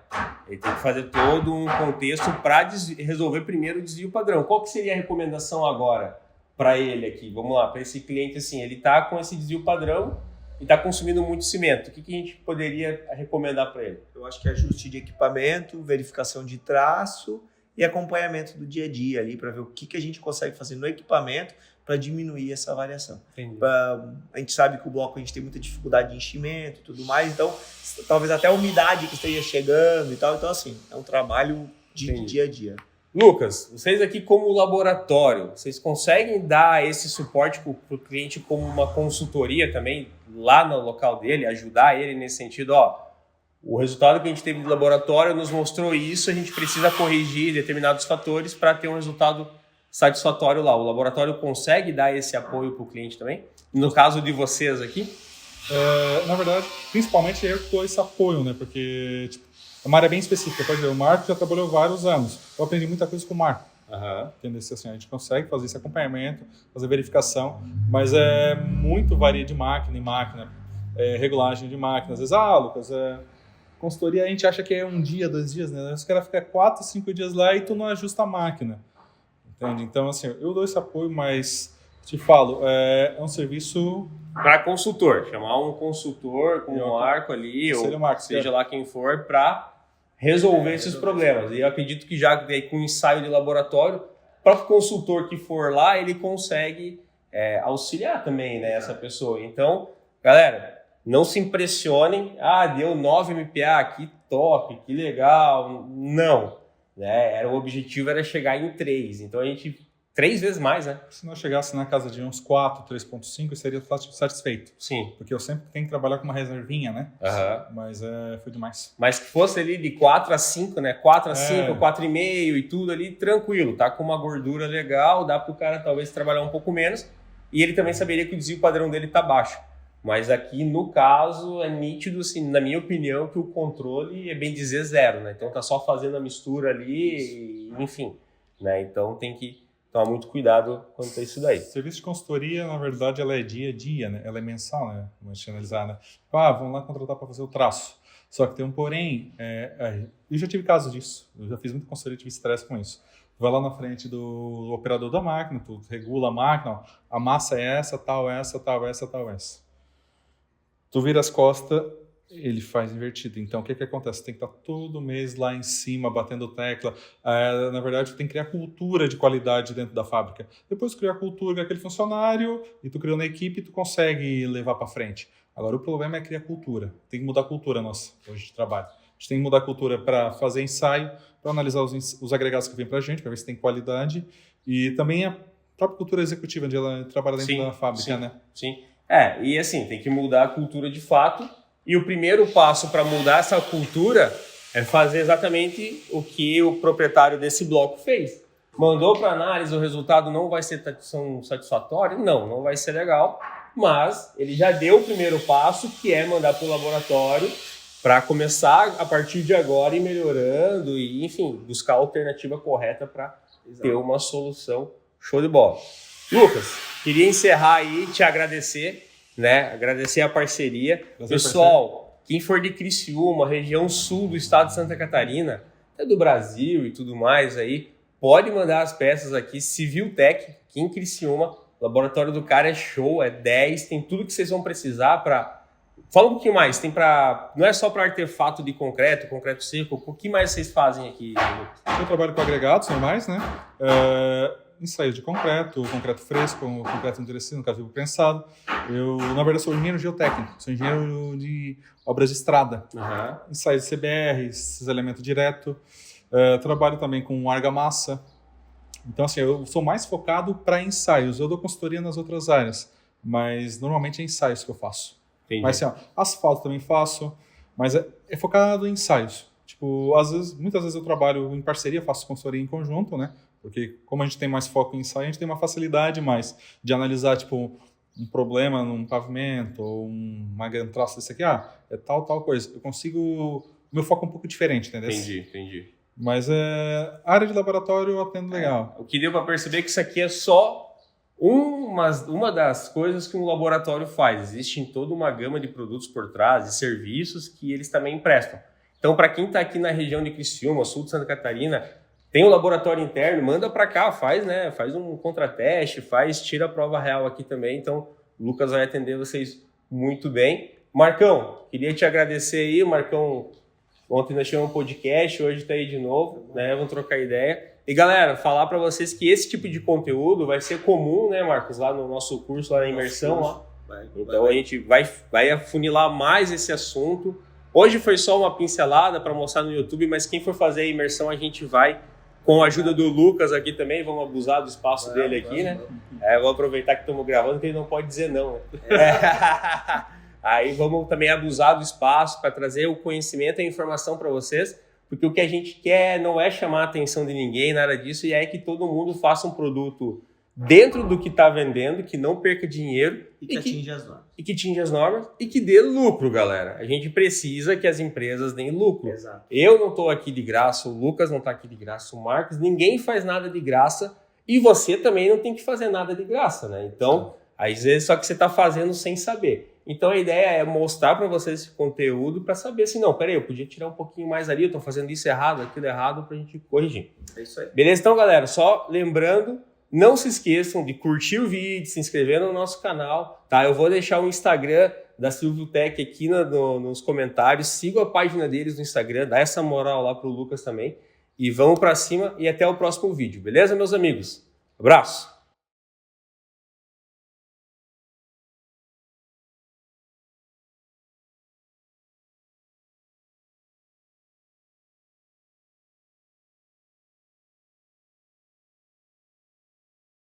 Ele tem que fazer todo um contexto para resolver primeiro o desvio padrão. Qual que seria a recomendação agora para ele aqui? Vamos lá, para esse cliente assim, ele está com esse desvio padrão e está consumindo muito cimento. O que a gente poderia recomendar para ele? Eu acho que ajuste de equipamento, verificação de traço e acompanhamento do dia a dia ali para ver o que a gente consegue fazer no equipamento para diminuir essa variação. A gente sabe que o bloco a gente tem muita dificuldade de enchimento e tudo mais, então talvez até a umidade que esteja chegando e tal. Então assim, é um trabalho de dia a dia. Lucas, vocês aqui como laboratório, vocês conseguem dar esse suporte para o cliente como uma consultoria também lá no local dele, ajudar ele nesse sentido, o resultado que a gente teve de laboratório nos mostrou isso, a gente precisa corrigir determinados fatores para ter um resultado satisfatório lá. O laboratório consegue dar esse apoio para o cliente também? No caso de vocês aqui? Na verdade, principalmente eu que dou esse apoio, né? Porque é uma área bem específica. Pode ver, o Marco já trabalhou vários anos. Eu aprendi muita coisa com o Marco. Entendeu? Assim, a gente consegue fazer esse acompanhamento, fazer verificação, mas muito varia de máquina em máquina, regulagem de máquina. Às vezes, Lucas, consultoria a gente acha que é 1 dia, 2 dias, né? Os caras ficam 4, 5 dias lá e tu não ajusta a máquina. Entende? Então, assim, eu dou esse apoio, mas te falo, é um serviço... Para consultor, chamar um consultor com um Marco ali, ou Marco, seja lá quem for, para resolver esses problemas. E eu acredito que já com o ensaio de laboratório, o próprio consultor que for lá, ele consegue auxiliar também, né, essa pessoa. Então, galera, não se impressionem, deu 9 MPa, que top, que legal. Não, né? O objetivo era chegar em 3, então a gente 3 vezes mais, né? Se não chegasse na casa de uns 4, 3.5, eu seria satisfeito. Sim. Porque eu sempre tenho que trabalhar com uma reservinha, né? Mas foi demais. Mas que fosse ali de 4 a 5, né? 4 a 5, 4,5 e tudo ali, tranquilo. Tá com uma gordura legal, dá pro cara talvez trabalhar um pouco menos. E ele também saberia que o desvio padrão dele tá baixo. Mas aqui, no caso, é nítido, assim, na minha opinião, que o controle é bem dizer 0, né? Então tá só fazendo a mistura ali, enfim. Né? Então tem que tomar muito cuidado quanto a isso daí. Serviço de consultoria, na verdade, ela é dia a dia, né? Ela é mensal, né? Vamos analisar, né? Vamos lá contratar para fazer o traço. Só que tem um porém, eu já tive casos disso. Eu já fiz muita consultoria e tive estresse com isso. Tu vai lá na frente do operador da máquina, tu regula a máquina, a massa é essa, tal, essa, tal, essa, tal, essa. Tu vira as costas, ele faz invertido. Então, o que acontece? Tem que estar todo mês lá em cima, batendo tecla. Na verdade, tu tem que criar cultura de qualidade dentro da fábrica. Depois tu cria a cultura com aquele funcionário, e tu criou na equipe, tu consegue levar para frente. Agora, o problema é criar cultura. Tem que mudar a cultura nossa, hoje de trabalho. A gente tem que mudar a cultura para fazer ensaio, para analisar os agregados que vem para a gente, para ver se tem qualidade. E também a própria cultura executiva, onde ela trabalha dentro da fábrica, né? Sim. E assim, tem que mudar a cultura de fato. E o primeiro passo para mudar essa cultura é fazer exatamente o que o proprietário desse bloco fez. Mandou para análise, o resultado não vai ser satisfatório? Não vai ser legal. mas ele já deu o primeiro passo, que é mandar para o laboratório para começar a partir de agora ir melhorando e, enfim, buscar a alternativa correta para ter uma solução show de bola. Lucas, queria encerrar aí e te agradecer, né? Agradecer a parceria. Pessoal, quem for de Criciúma, região sul do estado de Santa Catarina, até do Brasil e tudo mais aí, pode mandar as peças aqui, Civil Tech, aqui em Criciúma. O laboratório do cara é show, é 10, tem tudo que vocês vão precisar para... Fala um pouquinho mais, tem para... Não é só para artefato de concreto seco, o que mais vocês fazem aqui, Lucas? Eu trabalho com agregados normais, né? Ensaios de concreto fresco, concreto endurecido, no caso vivo prensado. Eu, na verdade, sou engenheiro geotécnico, sou engenheiro de obras de estrada. Ensaios de CBR, cisalhamento direto. Trabalho também com argamassa. Então, assim, eu sou mais focado para ensaios. Eu dou consultoria nas outras áreas, mas normalmente é ensaios que eu faço. Entendi. Mas, assim, asfalto também faço, mas é focado em ensaios. Tipo, muitas vezes eu trabalho em parceria, faço consultoria em conjunto, né? Porque como a gente tem mais foco em ensaio, a gente tem uma facilidade mais de analisar, tipo, um problema num pavimento ou uma traça desse aqui, é tal coisa. Eu consigo... Meu foco é um pouco diferente, entendeu? Entendi. Mas a área de laboratório eu atendo legal. O que deu para perceber é que isso aqui é só uma das coisas que um laboratório faz. Existe toda uma gama de produtos por trás, de serviços que eles também prestam. Então, para quem está aqui na região de Criciúma, sul de Santa Catarina, tem um laboratório interno, manda para cá, faz um contrateste, tira a prova real aqui também. Então, o Lucas vai atender vocês muito bem. Marcão, queria te agradecer aí. O Marcão, ontem nós tivemos um podcast, hoje está aí de novo, né? Vamos trocar ideia. E galera, falar para vocês que esse tipo de conteúdo vai ser comum, né, Marcos, lá no nosso curso, lá na imersão. Ó. Então a gente vai afunilar mais esse assunto. Hoje foi só uma pincelada para mostrar no YouTube, mas quem for fazer a imersão, a gente vai, com a ajuda do Lucas aqui também, vamos abusar do espaço dele aqui, né? Vou aproveitar que estamos gravando, que ele não pode dizer não, né? Aí vamos também abusar do espaço para trazer o conhecimento e a informação para vocês, porque o que a gente quer não é chamar a atenção de ninguém, nada disso, e é que todo mundo faça um produto dentro do que está vendendo, que não perca dinheiro e que atinja as normas. E que atinja as normas e que dê lucro, galera. A gente precisa que as empresas deem lucro. Exato. Eu não estou aqui de graça, o Lucas não está aqui de graça, o Marcos, ninguém faz nada de graça e você também não tem que fazer nada de graça, né? Então, às vezes só que você está fazendo sem saber. Então a ideia é mostrar para vocês esse conteúdo para saber se não, peraí, eu podia tirar um pouquinho mais ali, eu estou fazendo isso errado, aquilo errado, para a gente corrigir. É isso aí. Beleza? Então, galera, só lembrando, não se esqueçam de curtir o vídeo, de se inscrever no nosso canal, tá? Eu vou deixar o Instagram da Civil Tech aqui nos comentários, sigam a página deles no Instagram, dá essa moral lá pro Lucas também, e vamos para cima e até o próximo vídeo, beleza, meus amigos? Abraço!